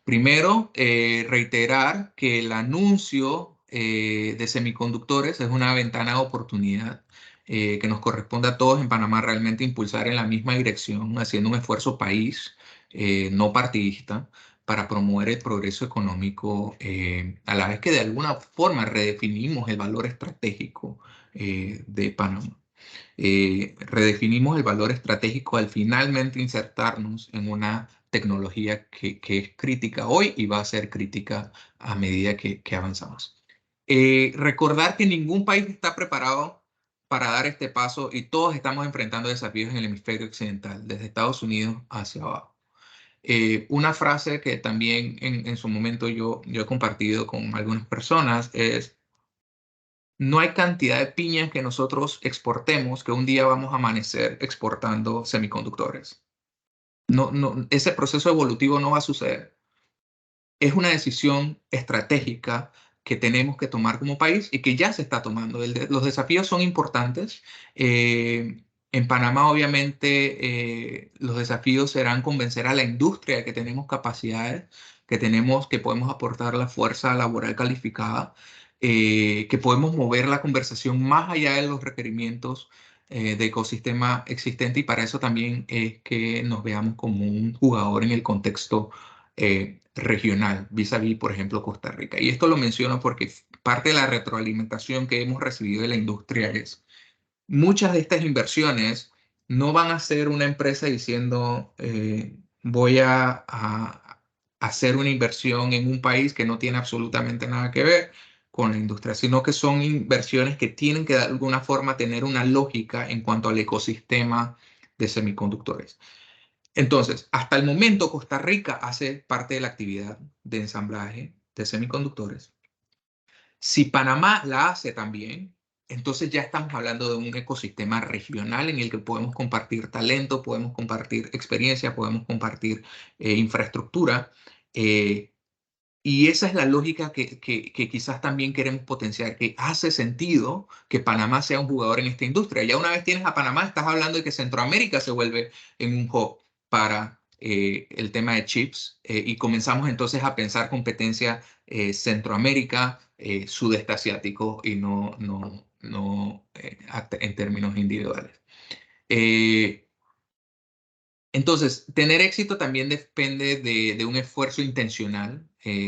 Primero, reiterar que el anuncio de semiconductores es una ventana de oportunidad que nos corresponde a todos en Panamá realmente impulsar en la misma dirección, haciendo un esfuerzo país, no partidista, para promover el progreso económico, a la vez que de alguna forma redefinimos el valor estratégico de Panamá. Redefinimos el valor estratégico al finalmente insertarnos en una tecnología que es crítica hoy y va a ser crítica a medida que avanzamos. Recordar que ningún país está preparado para dar este paso y todos estamos enfrentando desafíos en el hemisferio occidental, desde Estados Unidos hacia abajo. Una frase que también en su momento yo he compartido con algunas personas es: no hay cantidad de piñas que nosotros exportemos que un día vamos a amanecer exportando semiconductores. No, no, ese proceso evolutivo no va a suceder. Es una decisión estratégica que tenemos que tomar como país y que ya se está tomando. Los desafíos son importantes. En Panamá, obviamente, los desafíos serán convencer a la industria de que tenemos capacidades, que podemos aportar la fuerza laboral calificada, que podemos mover la conversación más allá de los requerimientos de ecosistema existente, y para eso también es que nos veamos como un jugador en el contexto regional, vis a vis, por ejemplo, Costa Rica. Y esto lo menciono porque parte de la retroalimentación que hemos recibido de la industria es: muchas de estas inversiones no van a ser una empresa diciendo voy a hacer una inversión en un país que no tiene absolutamente nada que ver con la industria, sino que son inversiones que tienen que de alguna forma tener una lógica en cuanto al ecosistema de semiconductores. Entonces, hasta el momento Costa Rica hace parte de la actividad de ensamblaje de semiconductores. Si Panamá la hace también, entonces ya estamos hablando de un ecosistema regional en el que podemos compartir talento, podemos compartir experiencia, podemos compartir infraestructura. eh, y esa es la lógica que quizás también queremos potenciar, que hace sentido que Panamá sea un jugador en esta industria. Ya una vez tienes a Panamá, estás hablando de que Centroamérica se vuelve en un hub para el tema de chips y comenzamos entonces a pensar competencia Centroamérica, sudeste asiático y no en términos individuales. Eh, entonces, tener éxito también depende de un esfuerzo intencional,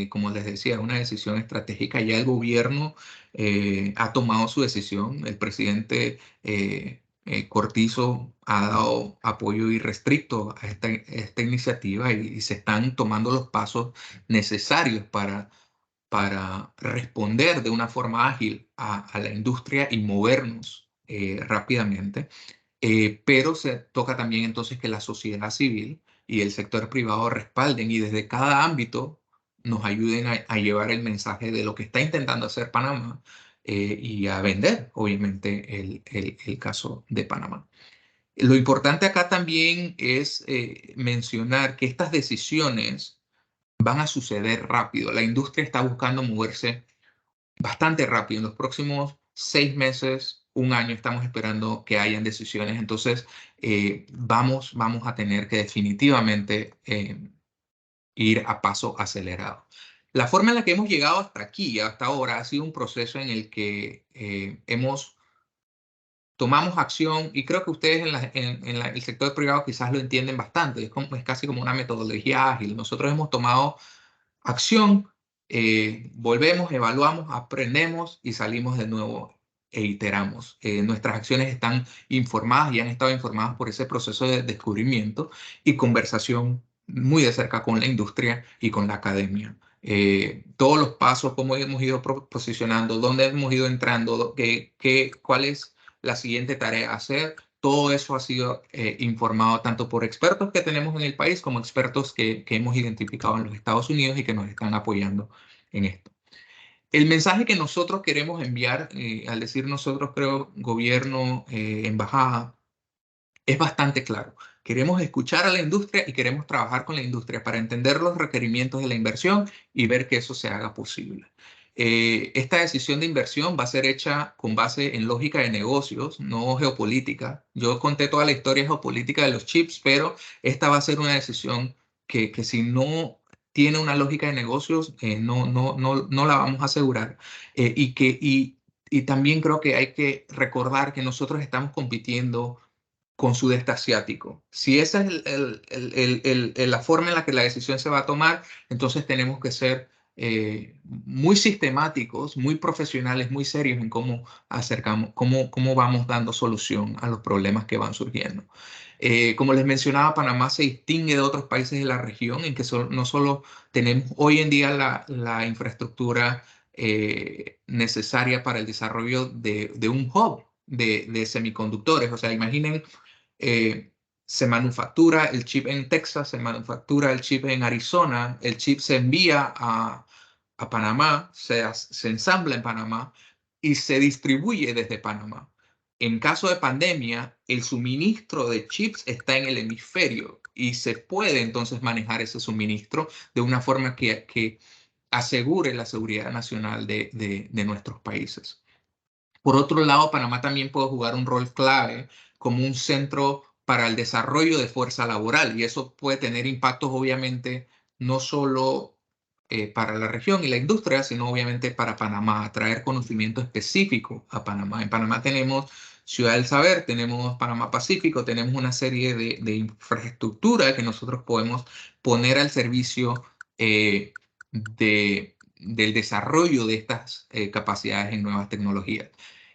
como les decía, una decisión estratégica. Ya el gobierno ha tomado su decisión. El presidente Cortizo ha dado apoyo irrestricto a esta iniciativa y se están tomando los pasos necesarios para responder de una forma ágil a la industria y movernos rápidamente. Pero se toca también entonces que la sociedad civil y el sector privado respalden y desde cada ámbito nos ayuden a llevar el mensaje de lo que está intentando hacer Panamá y a vender, obviamente, el caso de Panamá. Lo importante acá también es mencionar que estas decisiones van a suceder rápido. La industria está buscando moverse bastante rápido. En los próximos 6 meses, un año, estamos esperando que hayan decisiones. Entonces, vamos a tener que definitivamente ir a paso acelerado. La forma en la que hemos llegado hasta aquí, hasta ahora, ha sido un proceso en el que tomamos acción y creo que ustedes en el sector privado quizás lo entienden bastante. Es casi como una metodología ágil. Nosotros hemos tomado acción, volvemos, evaluamos, aprendemos y salimos de nuevo e iteramos. Nuestras acciones están informadas y han estado informadas por ese proceso de descubrimiento y conversación muy de cerca con la industria y con la academia. Todos los pasos, cómo hemos ido posicionando, dónde hemos ido entrando, cuál es la siguiente tarea a hacer. Todo eso ha sido informado tanto por expertos que tenemos en el país como expertos que hemos identificado en los Estados Unidos y que nos están apoyando en esto. El mensaje que nosotros queremos enviar, al decir nosotros, creo, gobierno, embajada, es bastante claro. Queremos escuchar a la industria y queremos trabajar con la industria para entender los requerimientos de la inversión y ver que eso se haga posible. Esta decisión de inversión va a ser hecha con base en lógica de negocios, no geopolítica. Yo conté toda la historia geopolítica de los chips, pero esta va a ser una decisión que si no tiene una lógica de negocios, no la vamos a asegurar. Y también creo que hay que recordar que nosotros estamos compitiendo con sudeste asiático. Si esa es la forma en la que la decisión se va a tomar, entonces tenemos que ser muy sistemáticos, muy profesionales, muy serios en cómo acercamos, cómo vamos dando solución a los problemas que van surgiendo. Como les mencionaba, Panamá se distingue de otros países de la región en que no solo tenemos hoy en día la infraestructura necesaria para el desarrollo de un hub de semiconductores. O sea, imaginen eh, se manufactura el chip en Texas, se manufactura el chip en Arizona, el chip se envía a Panamá, se ensambla en Panamá y se distribuye desde Panamá. En caso de pandemia, el suministro de chips está en el hemisferio y se puede entonces manejar ese suministro de una forma que asegure la seguridad nacional de nuestros países. Por otro lado, Panamá también puede jugar un rol clave como un centro para el desarrollo de fuerza laboral y eso puede tener impactos obviamente no solo para la región y la industria, sino obviamente para Panamá, traer conocimiento específico a Panamá. En Panamá tenemos Ciudad del Saber, tenemos Panamá Pacífico, tenemos una serie de infraestructura que nosotros podemos poner al servicio del desarrollo de estas capacidades en nuevas tecnologías.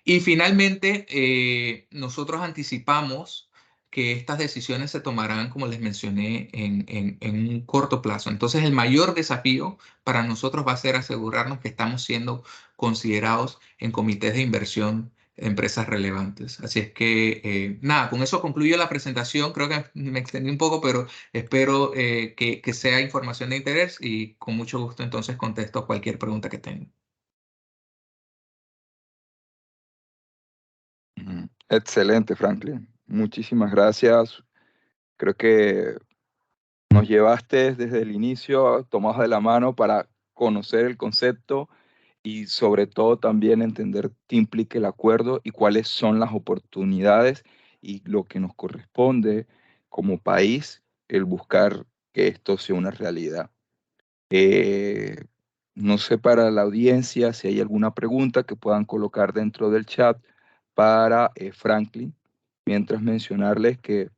Y finalmente, nosotros anticipamos que estas decisiones se tomarán, como les mencioné, en un corto plazo. Entonces, el mayor desafío para nosotros va a ser asegurarnos que estamos siendo considerados en comités de inversión de empresas relevantes. Así es que, nada, con eso concluyo la presentación. Creo que me extendí un poco, pero espero que sea información de interés y con mucho gusto entonces contesto cualquier pregunta que tengan. Excelente, Franklin. Muchísimas gracias. Creo que nos llevaste desde el inicio, tomados de la mano para conocer el concepto y sobre todo también entender qué implica el acuerdo y cuáles son las oportunidades y lo que nos corresponde como país el buscar que esto sea una realidad. Eh, no sé para la audiencia si hay alguna pregunta que puedan colocar dentro del chat para Franklin, mientras mencionarles que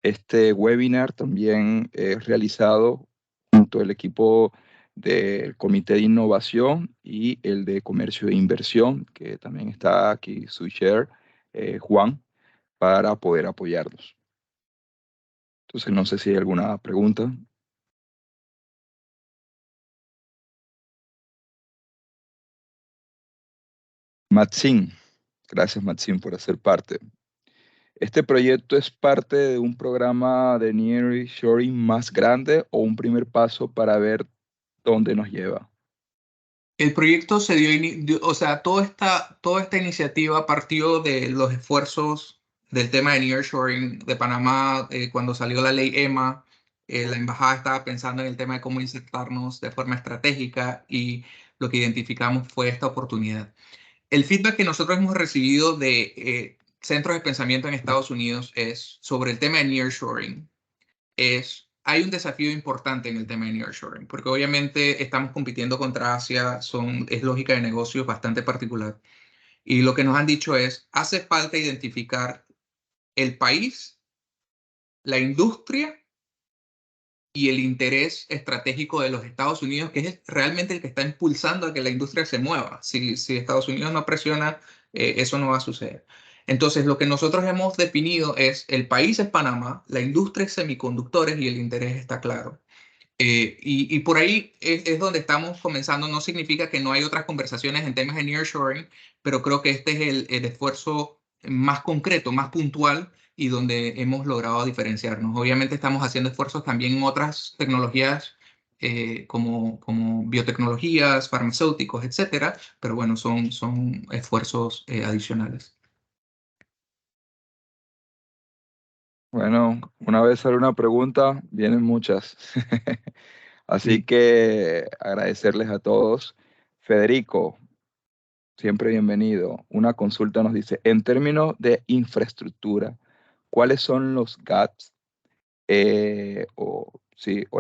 este webinar también es realizado junto al equipo del Comité de Innovación y el de Comercio e Inversión, que también está aquí su chair, Juan, para poder apoyarnos. Entonces, no sé si hay alguna pregunta. Matsin, gracias Matsin por hacer parte. ¿Este proyecto es parte de un programa de nearshoring más grande o un primer paso para ver dónde nos lleva? El proyecto se o sea, toda esta iniciativa partió de los esfuerzos del tema de nearshoring de Panamá. Cuando salió la ley EMA, la embajada estaba pensando en el tema de cómo insertarnos de forma estratégica y lo que identificamos fue esta oportunidad. El feedback que nosotros hemos recibido de centros de pensamiento en Estados Unidos es sobre el tema de nearshoring. Hay un desafío importante en el tema de nearshoring, porque obviamente estamos compitiendo contra Asia, es lógica de negocios bastante particular. Y lo que nos han dicho es, hace falta identificar el país, la industria y el interés estratégico de los Estados Unidos, que es realmente el que está impulsando a que la industria se mueva. Si Estados Unidos no presiona, eso no va a suceder. Entonces, lo que nosotros hemos definido es, el país es Panamá, la industria es semiconductores y el interés está claro. Y por ahí es donde estamos comenzando. No significa que no hay otras conversaciones en temas de nearshoring, pero creo que este es el esfuerzo más concreto, más puntual y donde hemos logrado diferenciarnos. Obviamente estamos haciendo esfuerzos también en otras tecnologías como biotecnologías, farmacéuticos, etcétera, pero bueno, son esfuerzos adicionales. Bueno, una vez sale una pregunta, vienen muchas. Así Sí. que agradecerles a todos. Federico, siempre bienvenido. Una consulta nos dice, en términos de infraestructura, ¿cuáles son los gaps o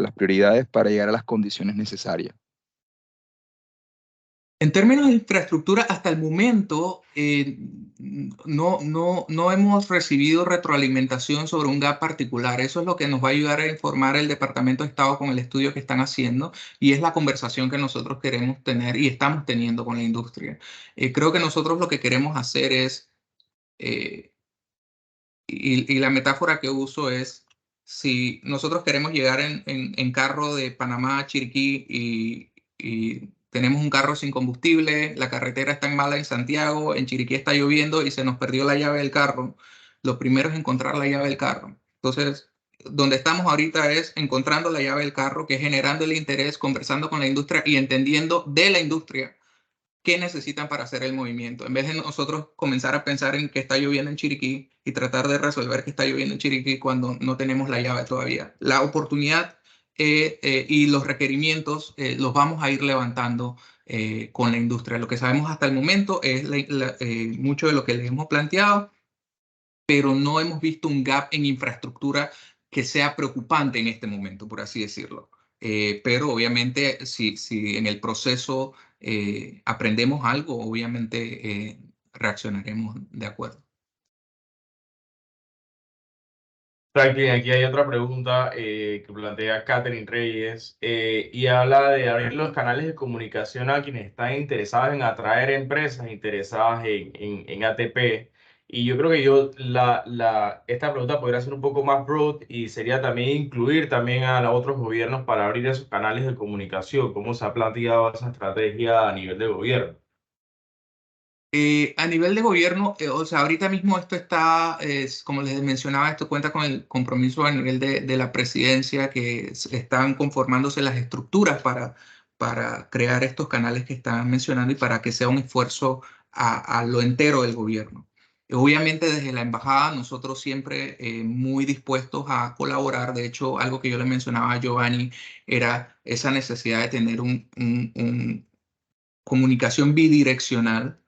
las prioridades para llegar a las condiciones necesarias? En términos de infraestructura, hasta el momento no hemos recibido retroalimentación sobre un gap particular. Eso es lo que nos va a ayudar a informar el Departamento de Estado con el estudio que están haciendo y es la conversación que nosotros queremos tener y estamos teniendo con la industria. Creo que nosotros lo que queremos hacer es, eh, y la metáfora que uso es, si nosotros queremos llegar en carro de Panamá a Chiriquí y tenemos un carro sin combustible, la carretera está en mala en Santiago, en Chiriquí está lloviendo y se nos perdió la llave del carro, lo primero es encontrar la llave del carro. Entonces, donde estamos ahorita es encontrando la llave del carro, que es generando el interés, conversando con la industria y entendiendo de la industria qué necesitan para hacer el movimiento. En vez de nosotros comenzar a pensar en que está lloviendo en Chiriquí y tratar de resolver que está lloviendo en Chiriquí cuando no tenemos la llave todavía. La oportunidad y los requerimientos los vamos a ir levantando con la industria. Lo que sabemos hasta el momento es mucho de lo que les hemos planteado, pero no hemos visto un gap en infraestructura que sea preocupante en este momento, por así decirlo. Pero obviamente, si en el proceso aprendemos algo, obviamente reaccionaremos de acuerdo. Franklin, aquí hay otra pregunta que plantea Catherine Reyes y habla de abrir los canales de comunicación a quienes están interesados en atraer empresas interesadas en ATP Y yo creo que esta pregunta podría ser un poco más broad y sería también incluir también a los otros gobiernos para abrir esos canales de comunicación. ¿Cómo se ha planteado esa estrategia a nivel de gobierno? A nivel de gobierno, o sea, ahorita mismo esto está, como les mencionaba, esto cuenta con el compromiso a nivel de la presidencia, que están conformándose las estructuras para crear estos canales que están mencionando y para que sea un esfuerzo a lo entero del gobierno. Obviamente desde la embajada nosotros siempre muy dispuestos a colaborar. De hecho, algo que yo le mencionaba a Giovanni era esa necesidad de tener un comunicación bidireccional.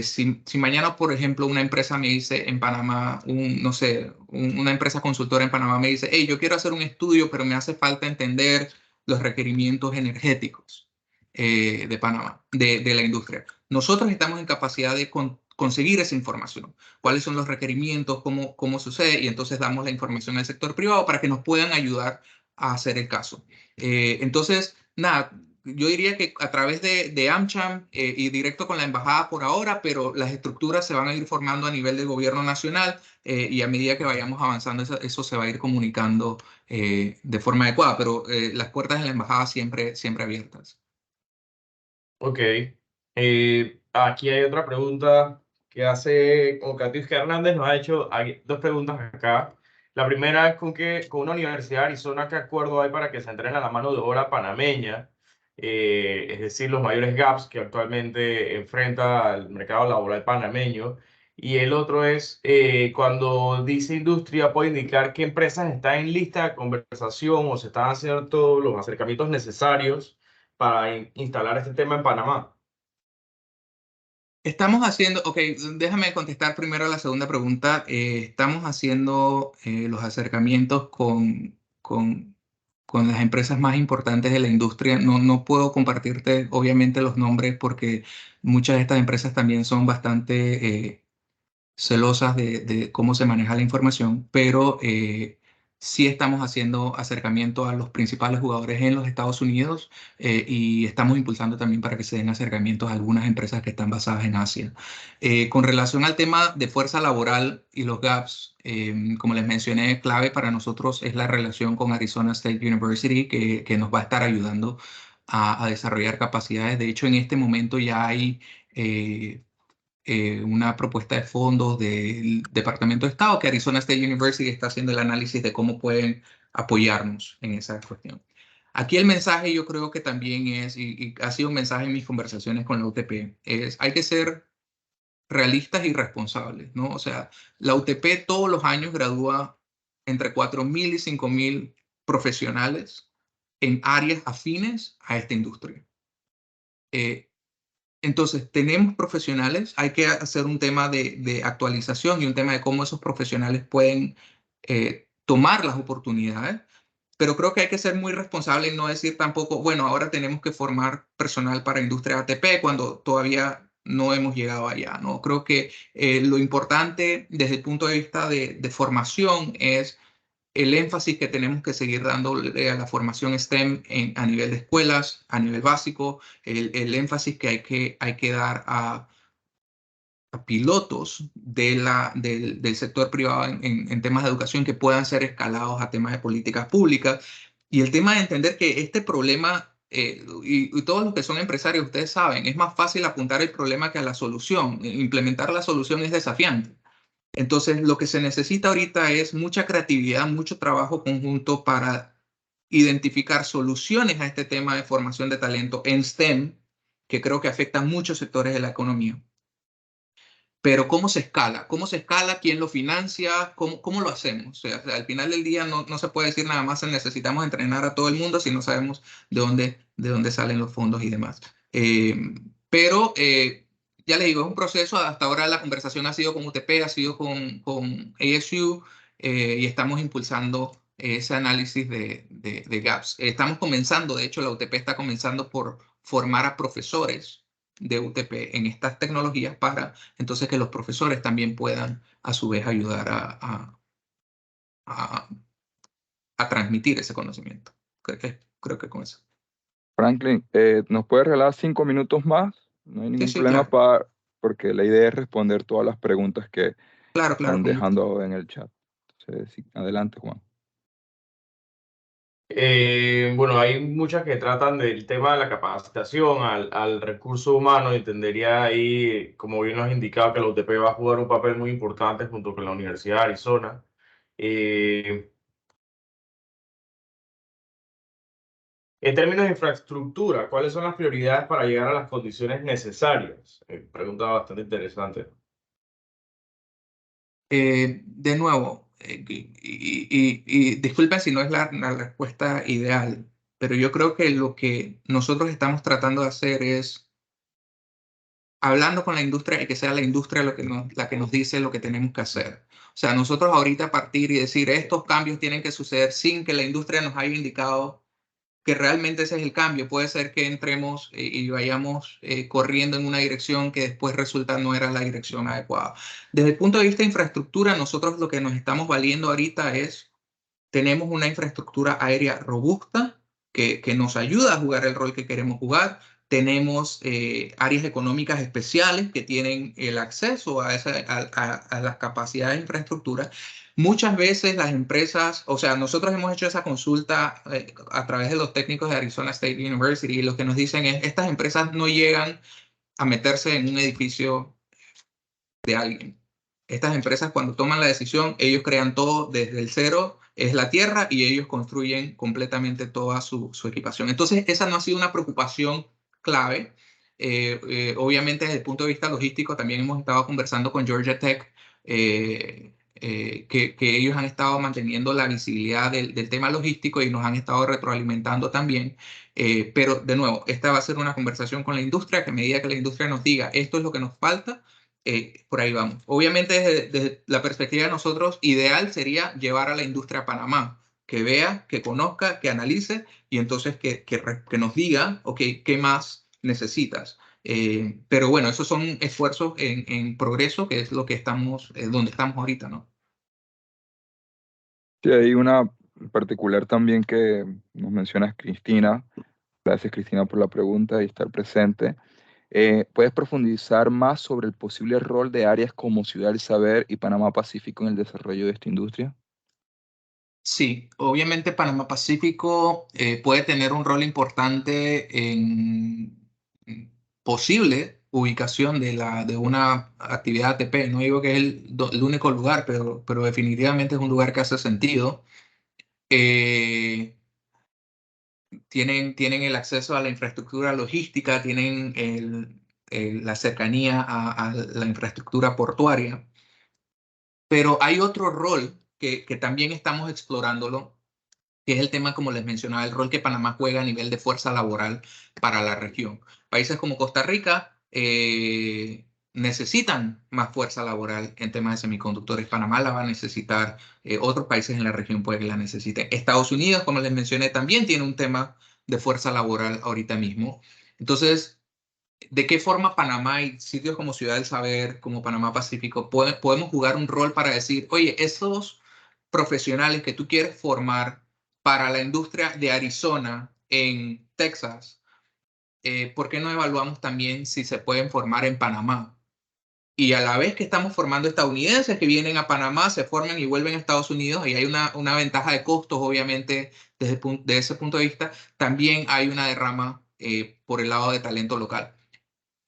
Si mañana, por ejemplo, una empresa me dice en Panamá, no sé, una empresa consultora en Panamá me dice, hey, yo quiero hacer un estudio, pero me hace falta entender los requerimientos energéticos de Panamá, de la industria. Nosotros estamos en capacidad de conseguir esa información, cuáles son los requerimientos, cómo sucede, y entonces damos la información al sector privado para que nos puedan ayudar a hacer el caso. Entonces, nada, yo diría que a través de AmCham y directo con la embajada por ahora, pero las estructuras se van a ir formando a nivel del gobierno nacional y a medida que vayamos avanzando eso se va a ir comunicando de forma adecuada, pero las puertas de la embajada siempre, siempre abiertas. Ok. Aquí hay otra pregunta que hace como Katiuska Hernández nos ha hecho. Hay dos preguntas acá. La primera es con una universidad de Arizona, ¿qué acuerdo hay para que se entrene a la mano de obra panameña? Es decir, los mayores gaps que actualmente enfrenta el mercado laboral panameño. Y el otro es, cuando dice industria, puede indicar qué empresas están en lista de conversación o se están haciendo todos los acercamientos necesarios para instalar este tema en Panamá. Estamos haciendo, ok, déjame contestar primero la segunda pregunta. Estamos haciendo los acercamientos con las empresas más importantes de la industria. No puedo compartirte, obviamente, los nombres porque muchas de estas empresas también son bastante celosas de cómo se maneja la información, pero sí estamos haciendo acercamiento a los principales jugadores en los Estados Unidos y estamos impulsando también para que se den acercamientos a algunas empresas que están basadas en Asia. Con relación al tema de fuerza laboral y los gaps, como les mencioné, clave para nosotros es la relación con Arizona State University, que nos va a estar ayudando a desarrollar capacidades. De hecho, en este momento ya hay una propuesta de fondos del Departamento de Estado que Arizona State University está haciendo el análisis de cómo pueden apoyarnos en esa cuestión. Aquí el mensaje yo creo que también es, y ha sido un mensaje en mis conversaciones con la UTP, es hay que ser realistas y responsables, ¿no? O sea, la UTP todos los años gradúa entre 4.000 y 5.000 profesionales en áreas afines a esta industria. Entonces, tenemos profesionales, hay que hacer un tema de actualización y un tema de cómo esos profesionales pueden tomar las oportunidades, pero creo que hay que ser muy responsable y no decir tampoco, bueno, ahora tenemos que formar personal para industria ATP cuando todavía no hemos llegado allá, ¿no? Creo que lo importante desde el punto de vista de formación es el énfasis que tenemos que seguir dándole a la formación STEM a nivel de escuelas, a nivel básico, el énfasis que hay que dar a pilotos del sector privado en temas de educación que puedan ser escalados a temas de políticas públicas. Y el tema de entender que este problema, y todos los que son empresarios, ustedes saben, es más fácil apuntar el problema que a la solución. Implementar la solución es desafiante. Entonces, lo que se necesita ahorita es mucha creatividad, mucho trabajo conjunto para identificar soluciones a este tema de formación de talento en STEM, que creo que afecta a muchos sectores de la economía. Pero ¿cómo se escala? ¿Cómo se escala? ¿Quién lo financia? ¿Cómo lo hacemos? O sea, al final del día no se puede decir nada más necesitamos entrenar a todo el mundo si no sabemos de dónde salen los fondos y demás. Pero ya les digo, es un proceso. Hasta ahora la conversación ha sido con UTP, ha sido con ASU y estamos impulsando ese análisis de gaps. Estamos comenzando, de hecho, la UTP está comenzando por formar a profesores de UTP en estas tecnologías para entonces que los profesores también puedan a su vez ayudar a, a transmitir ese conocimiento. Creo que con eso. Franklin, ¿nos puedes regalar 5 minutos más? No hay Sí, ningún sí, problema claro. porque la idea es responder todas las preguntas que Claro, claro, están con gusto. dejando en el chat. Entonces, sí, adelante, Juan. Bueno, hay muchas que tratan del tema de la capacitación al recurso humano. Entendería ahí, como bien lo has indicado, que la UTP va a jugar un papel muy importante junto con la Universidad de Arizona. Eh, en términos de infraestructura, ¿cuáles son las prioridades para llegar a las condiciones necesarias? Pregunta bastante interesante. De nuevo, y disculpen si no es la respuesta ideal, pero yo creo que lo que nosotros estamos tratando de hacer es hablando con la industria y que sea la industria la que nos dice lo que tenemos que hacer. O sea, nosotros ahorita partir y decir estos cambios tienen que suceder sin que la industria nos haya indicado que realmente ese es el cambio. Puede ser que entremos y vayamos corriendo en una dirección que después resulta no era la dirección adecuada. Desde el punto de vista de infraestructura, nosotros lo que nos estamos valiendo ahorita es, tenemos una infraestructura aérea robusta que nos ayuda a jugar el rol que queremos jugar. Tenemos áreas económicas especiales que tienen el acceso a las capacidades de infraestructura. Muchas veces las empresas, o sea, nosotros hemos hecho esa consulta a través de los técnicos de Arizona State University y lo que nos dicen es, estas empresas no llegan a meterse en un edificio de alguien. Estas empresas cuando toman la decisión, ellos crean todo desde el cero, es la tierra y ellos construyen completamente toda su equipación. Entonces, esa no ha sido una preocupación clave. Obviamente, desde el punto de vista logístico, también hemos estado conversando con Georgia Tech, que ellos han estado manteniendo la visibilidad del tema logístico y nos han estado retroalimentando también. Pero, de nuevo, esta va a ser una conversación con la industria, que a medida que la industria nos diga esto es lo que nos falta, por ahí vamos. Obviamente, desde la perspectiva de nosotros, ideal sería llevar a la industria a Panamá, que vea, que conozca, que analice y entonces que nos diga, ok, ¿qué más necesitas? Pero bueno, esos son esfuerzos en progreso, que es lo que estamos, donde estamos ahorita, ¿no? Sí, hay una en particular también que nos mencionas, Cristina. Gracias, Cristina, por la pregunta y estar presente. ¿Puedes profundizar más sobre el posible rol de áreas como Ciudad del Saber y Panamá Pacífico en el desarrollo de esta industria? Sí, obviamente Panamá Pacífico puede tener un rol importante en posible ubicación de una actividad ATP. No digo que es el único lugar, pero definitivamente es un lugar que hace sentido. Eh, tienen el acceso a la infraestructura logística, tienen la cercanía a la infraestructura portuaria, pero hay otro rol que también estamos explorándolo, que es el tema, como les mencionaba, el rol que Panamá juega a nivel de fuerza laboral para la región. Países como Costa Rica necesitan más fuerza laboral en temas de semiconductores. Panamá la va a necesitar, otros países en la región puede que la necesiten. Estados Unidos, como les mencioné, también tiene un tema de fuerza laboral ahorita mismo. Entonces, ¿de qué forma Panamá y sitios como Ciudad del Saber, como Panamá Pacífico, podemos jugar un rol para decir, oye, esos profesionales que tú quieres formar para la industria de Arizona en Texas, ¿por qué no evaluamos también si se pueden formar en Panamá? Y a la vez que estamos formando estadounidenses que vienen a Panamá, se forman y vuelven a Estados Unidos, y hay una ventaja de costos, obviamente, de ese punto de vista, también hay una derrama por el lado de talento local.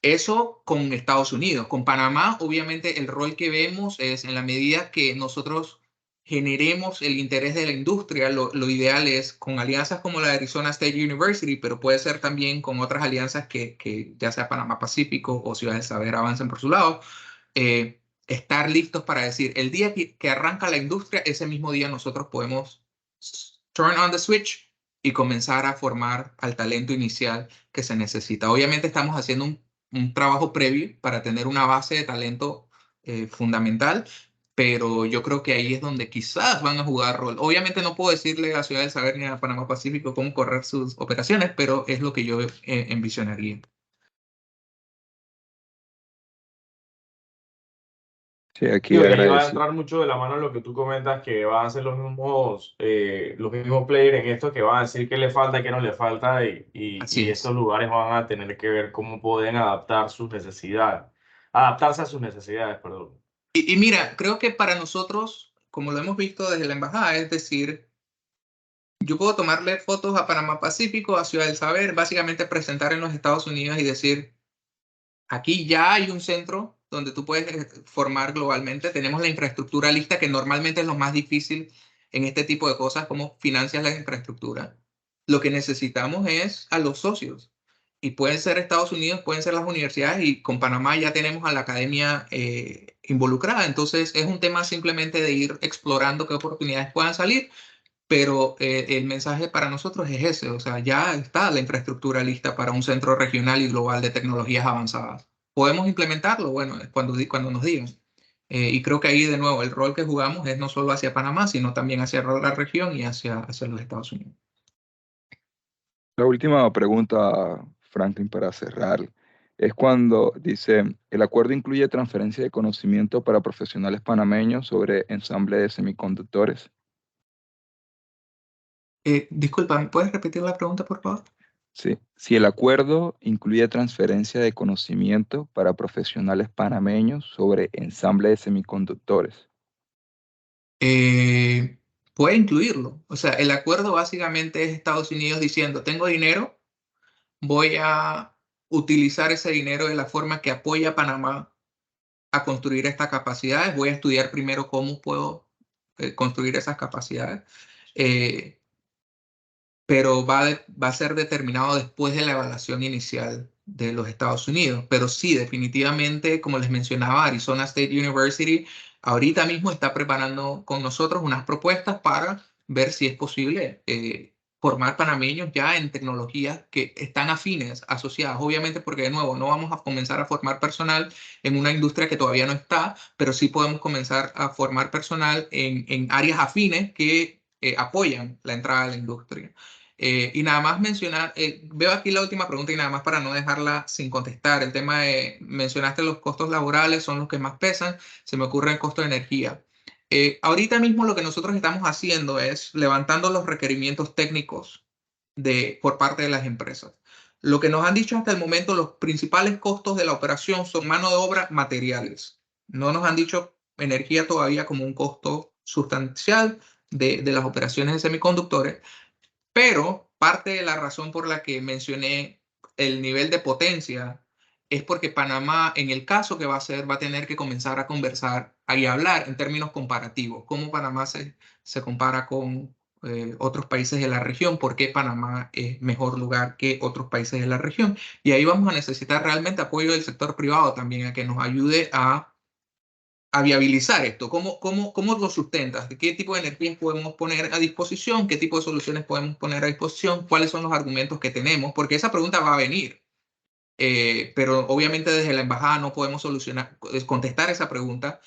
Eso con Estados Unidos. Con Panamá, obviamente, el rol que vemos es en la medida que nosotros generemos el interés de la industria, lo ideal es con alianzas como la de Arizona State University, pero puede ser también con otras alianzas que ya sea Panamá Pacífico o Ciudad del Saber avancen por su lado, estar listos para decir, el día que arranca la industria, ese mismo día nosotros podemos turn on the switch y comenzar a formar al talento inicial que se necesita. Obviamente estamos haciendo un trabajo previo para tener una base de talento fundamental, pero yo creo que ahí es donde quizás van a jugar rol. Obviamente no puedo decirle a Ciudad del Saber ni a Panamá Pacífico cómo correr sus operaciones, pero es lo que yo envisionaría. Sí, aquí Digo, y ahí va a agradecido. entrar mucho de la mano lo que tú comentas, que van a ser los mismos players en esto, que van a decir qué le falta, qué no le falta, y Así estos es. lugares van a tener que ver cómo pueden adaptar sus necesidades. adaptarse a sus necesidades, perdón. Y mira, creo que para nosotros, como lo hemos visto desde la embajada, es decir, yo puedo tomarle fotos a Panamá Pacífico, a Ciudad del Saber, básicamente presentar en los Estados Unidos y decir, aquí ya hay un centro donde tú puedes formar globalmente. Tenemos la infraestructura lista, que normalmente es lo más difícil en este tipo de cosas, como financias la infraestructura. Lo que necesitamos es a los socios. Y pueden ser Estados Unidos, pueden ser las universidades, y con Panamá ya tenemos a la academia involucrada. Entonces es un tema simplemente de ir explorando qué oportunidades puedan salir. Pero el mensaje para nosotros es ese, o sea, ya está la infraestructura lista para un centro regional y global de tecnologías avanzadas. ¿Podemos implementarlo? Bueno, es cuando nos digan. Y creo que ahí de nuevo el rol que jugamos es no solo hacia Panamá, sino también hacia la región y hacia los Estados Unidos. La última pregunta, Franklin, para cerrar, es cuando dice, el acuerdo incluye transferencia de conocimiento para profesionales panameños sobre ensamble de semiconductores. Disculpa, ¿me puedes repetir la pregunta, por favor? Sí. Si el acuerdo incluye transferencia de conocimiento para profesionales panameños sobre ensamble de semiconductores. Puede incluirlo. O sea, el acuerdo básicamente es Estados Unidos diciendo, tengo dinero, voy a utilizar ese dinero de la forma que apoya a Panamá a construir estas capacidades. Voy a estudiar primero cómo puedo construir esas capacidades, eh, pero va a ser determinado después de la evaluación inicial de los Estados Unidos. Pero sí, definitivamente, como les mencionaba, Arizona State University ahorita mismo está preparando con nosotros unas propuestas para ver si es posible formar panameños ya en tecnologías que están afines, asociadas, obviamente, porque de nuevo no vamos a comenzar a formar personal en una industria que todavía no está, pero sí podemos comenzar a formar personal en áreas afines que apoyan la entrada a la industria. Y nada más mencionar, veo aquí la última pregunta y nada más para no dejarla sin contestar, el tema de, mencionaste los costos laborales son los que más pesan, se me ocurre el costo de energía. Ahorita mismo lo que nosotros estamos haciendo es levantando los requerimientos técnicos por parte de las empresas. Lo que nos han dicho hasta el momento, los principales costos de la operación son mano de obra, materiales. No nos han dicho energía todavía como un costo sustancial de las operaciones de semiconductores, pero parte de la razón por la que mencioné el nivel de potencia es porque Panamá, en el caso que va a hacer, va a tener que comenzar a conversar y hablar en términos comparativos. ¿Cómo Panamá se compara con otros países de la región? ¿Por qué Panamá es mejor lugar que otros países de la región? Y ahí vamos a necesitar realmente apoyo del sector privado también, a que nos ayude a viabilizar esto. ¿Cómo lo sustentas? ¿Qué tipo de energías podemos poner a disposición? ¿Qué tipo de soluciones podemos poner a disposición? ¿Cuáles son los argumentos que tenemos? Porque esa pregunta va a venir. Pero obviamente desde la embajada no podemos contestar esa pregunta.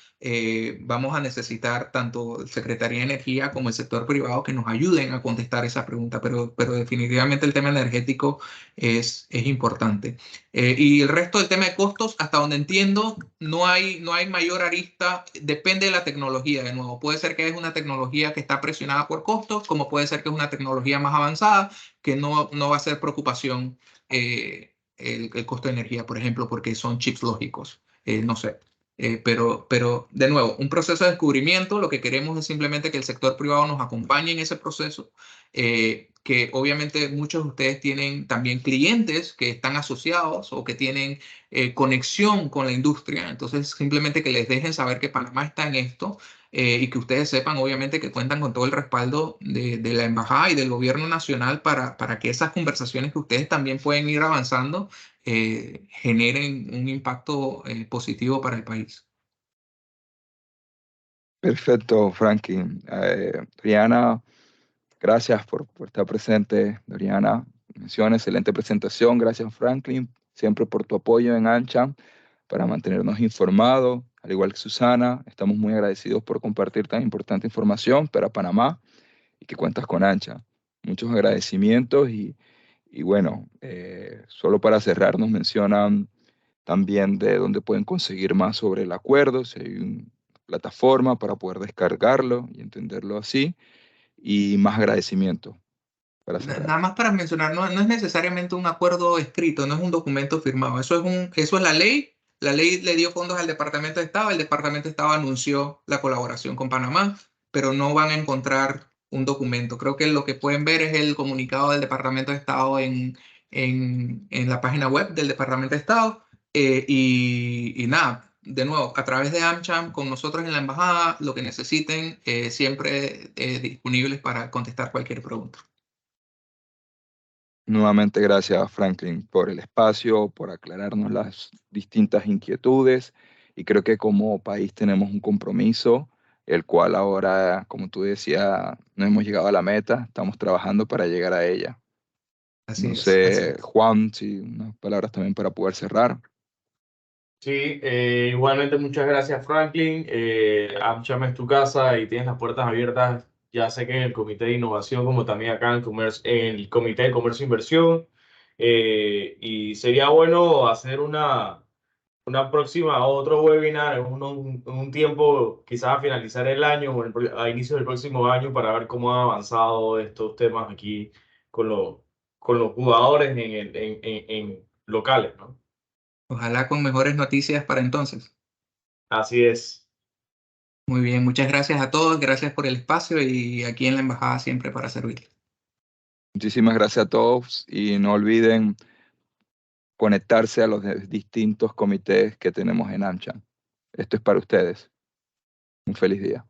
Vamos a necesitar tanto el Secretaría de Energía como el sector privado que nos ayuden a contestar esa pregunta, pero definitivamente el tema energético es importante. Y el resto del tema de costos, hasta donde entiendo, no hay mayor arista, depende de la tecnología, de nuevo. Puede ser que es una tecnología que está presionada por costos, como puede ser que es una tecnología más avanzada, que no va a ser preocupación. El costo de energía, por ejemplo, porque son chips lógicos, no sé. Pero, de nuevo, un proceso de descubrimiento, lo que queremos es simplemente que el sector privado nos acompañe en ese proceso, que obviamente muchos de ustedes tienen también clientes que están asociados o que tienen conexión con la industria, entonces simplemente que les dejen saber que Panamá está en esto, y que ustedes sepan, obviamente, que cuentan con todo el respaldo de la embajada y del gobierno nacional para que esas conversaciones que ustedes también pueden ir avanzando generen un impacto positivo para el país. Perfecto, Franklin. Doriana, gracias por estar presente, Doriana. Mención, excelente presentación. Gracias, Franklin, siempre por tu apoyo en AmCham para mantenernos informados. Al igual que Susana, estamos muy agradecidos por compartir tan importante información para Panamá y que cuentas con AmCham. Muchos agradecimientos y bueno, solo para cerrar nos mencionan también de dónde pueden conseguir más sobre el acuerdo, si hay una plataforma para poder descargarlo y entenderlo así, y más agradecimiento para cerrar. Nada más para mencionar, no es necesariamente un acuerdo escrito, no es un documento firmado, eso es la ley. la ley le dio fondos al Departamento de Estado, el Departamento de Estado anunció la colaboración con Panamá, pero no van a encontrar un documento. Creo que lo que pueden ver es el comunicado del Departamento de Estado en la página web del Departamento de Estado. Y nada, de nuevo, a través de AmCham, con nosotros en la embajada, lo que necesiten, siempre disponibles para contestar cualquier pregunta. Nuevamente, gracias, Franklin, por el espacio, por aclararnos las distintas inquietudes. Y creo que como país tenemos un compromiso, el cual ahora, como tú decías, no hemos llegado a la meta, estamos trabajando para llegar a ella. Así No es, así sé, es. Juan, si unas palabras también para poder cerrar. Sí, igualmente muchas gracias Franklin. AmCham es tu casa y tienes las puertas abiertas, ya sé que en el Comité de Innovación como también acá en el Comité de Comercio e Inversión. Y sería bueno hacer una próxima, otro webinar en un tiempo, quizás a finalizar el año o a inicios del próximo año para ver cómo han avanzado estos temas aquí con, con los jugadores en locales, ¿no? Ojalá con mejores noticias para entonces. Así es. Muy bien, muchas gracias a todos, gracias por el espacio y aquí en la embajada siempre para servir. Muchísimas gracias a todos y no olviden conectarse a los distintos comités que tenemos en AmCham. Esto es para ustedes. Un feliz día.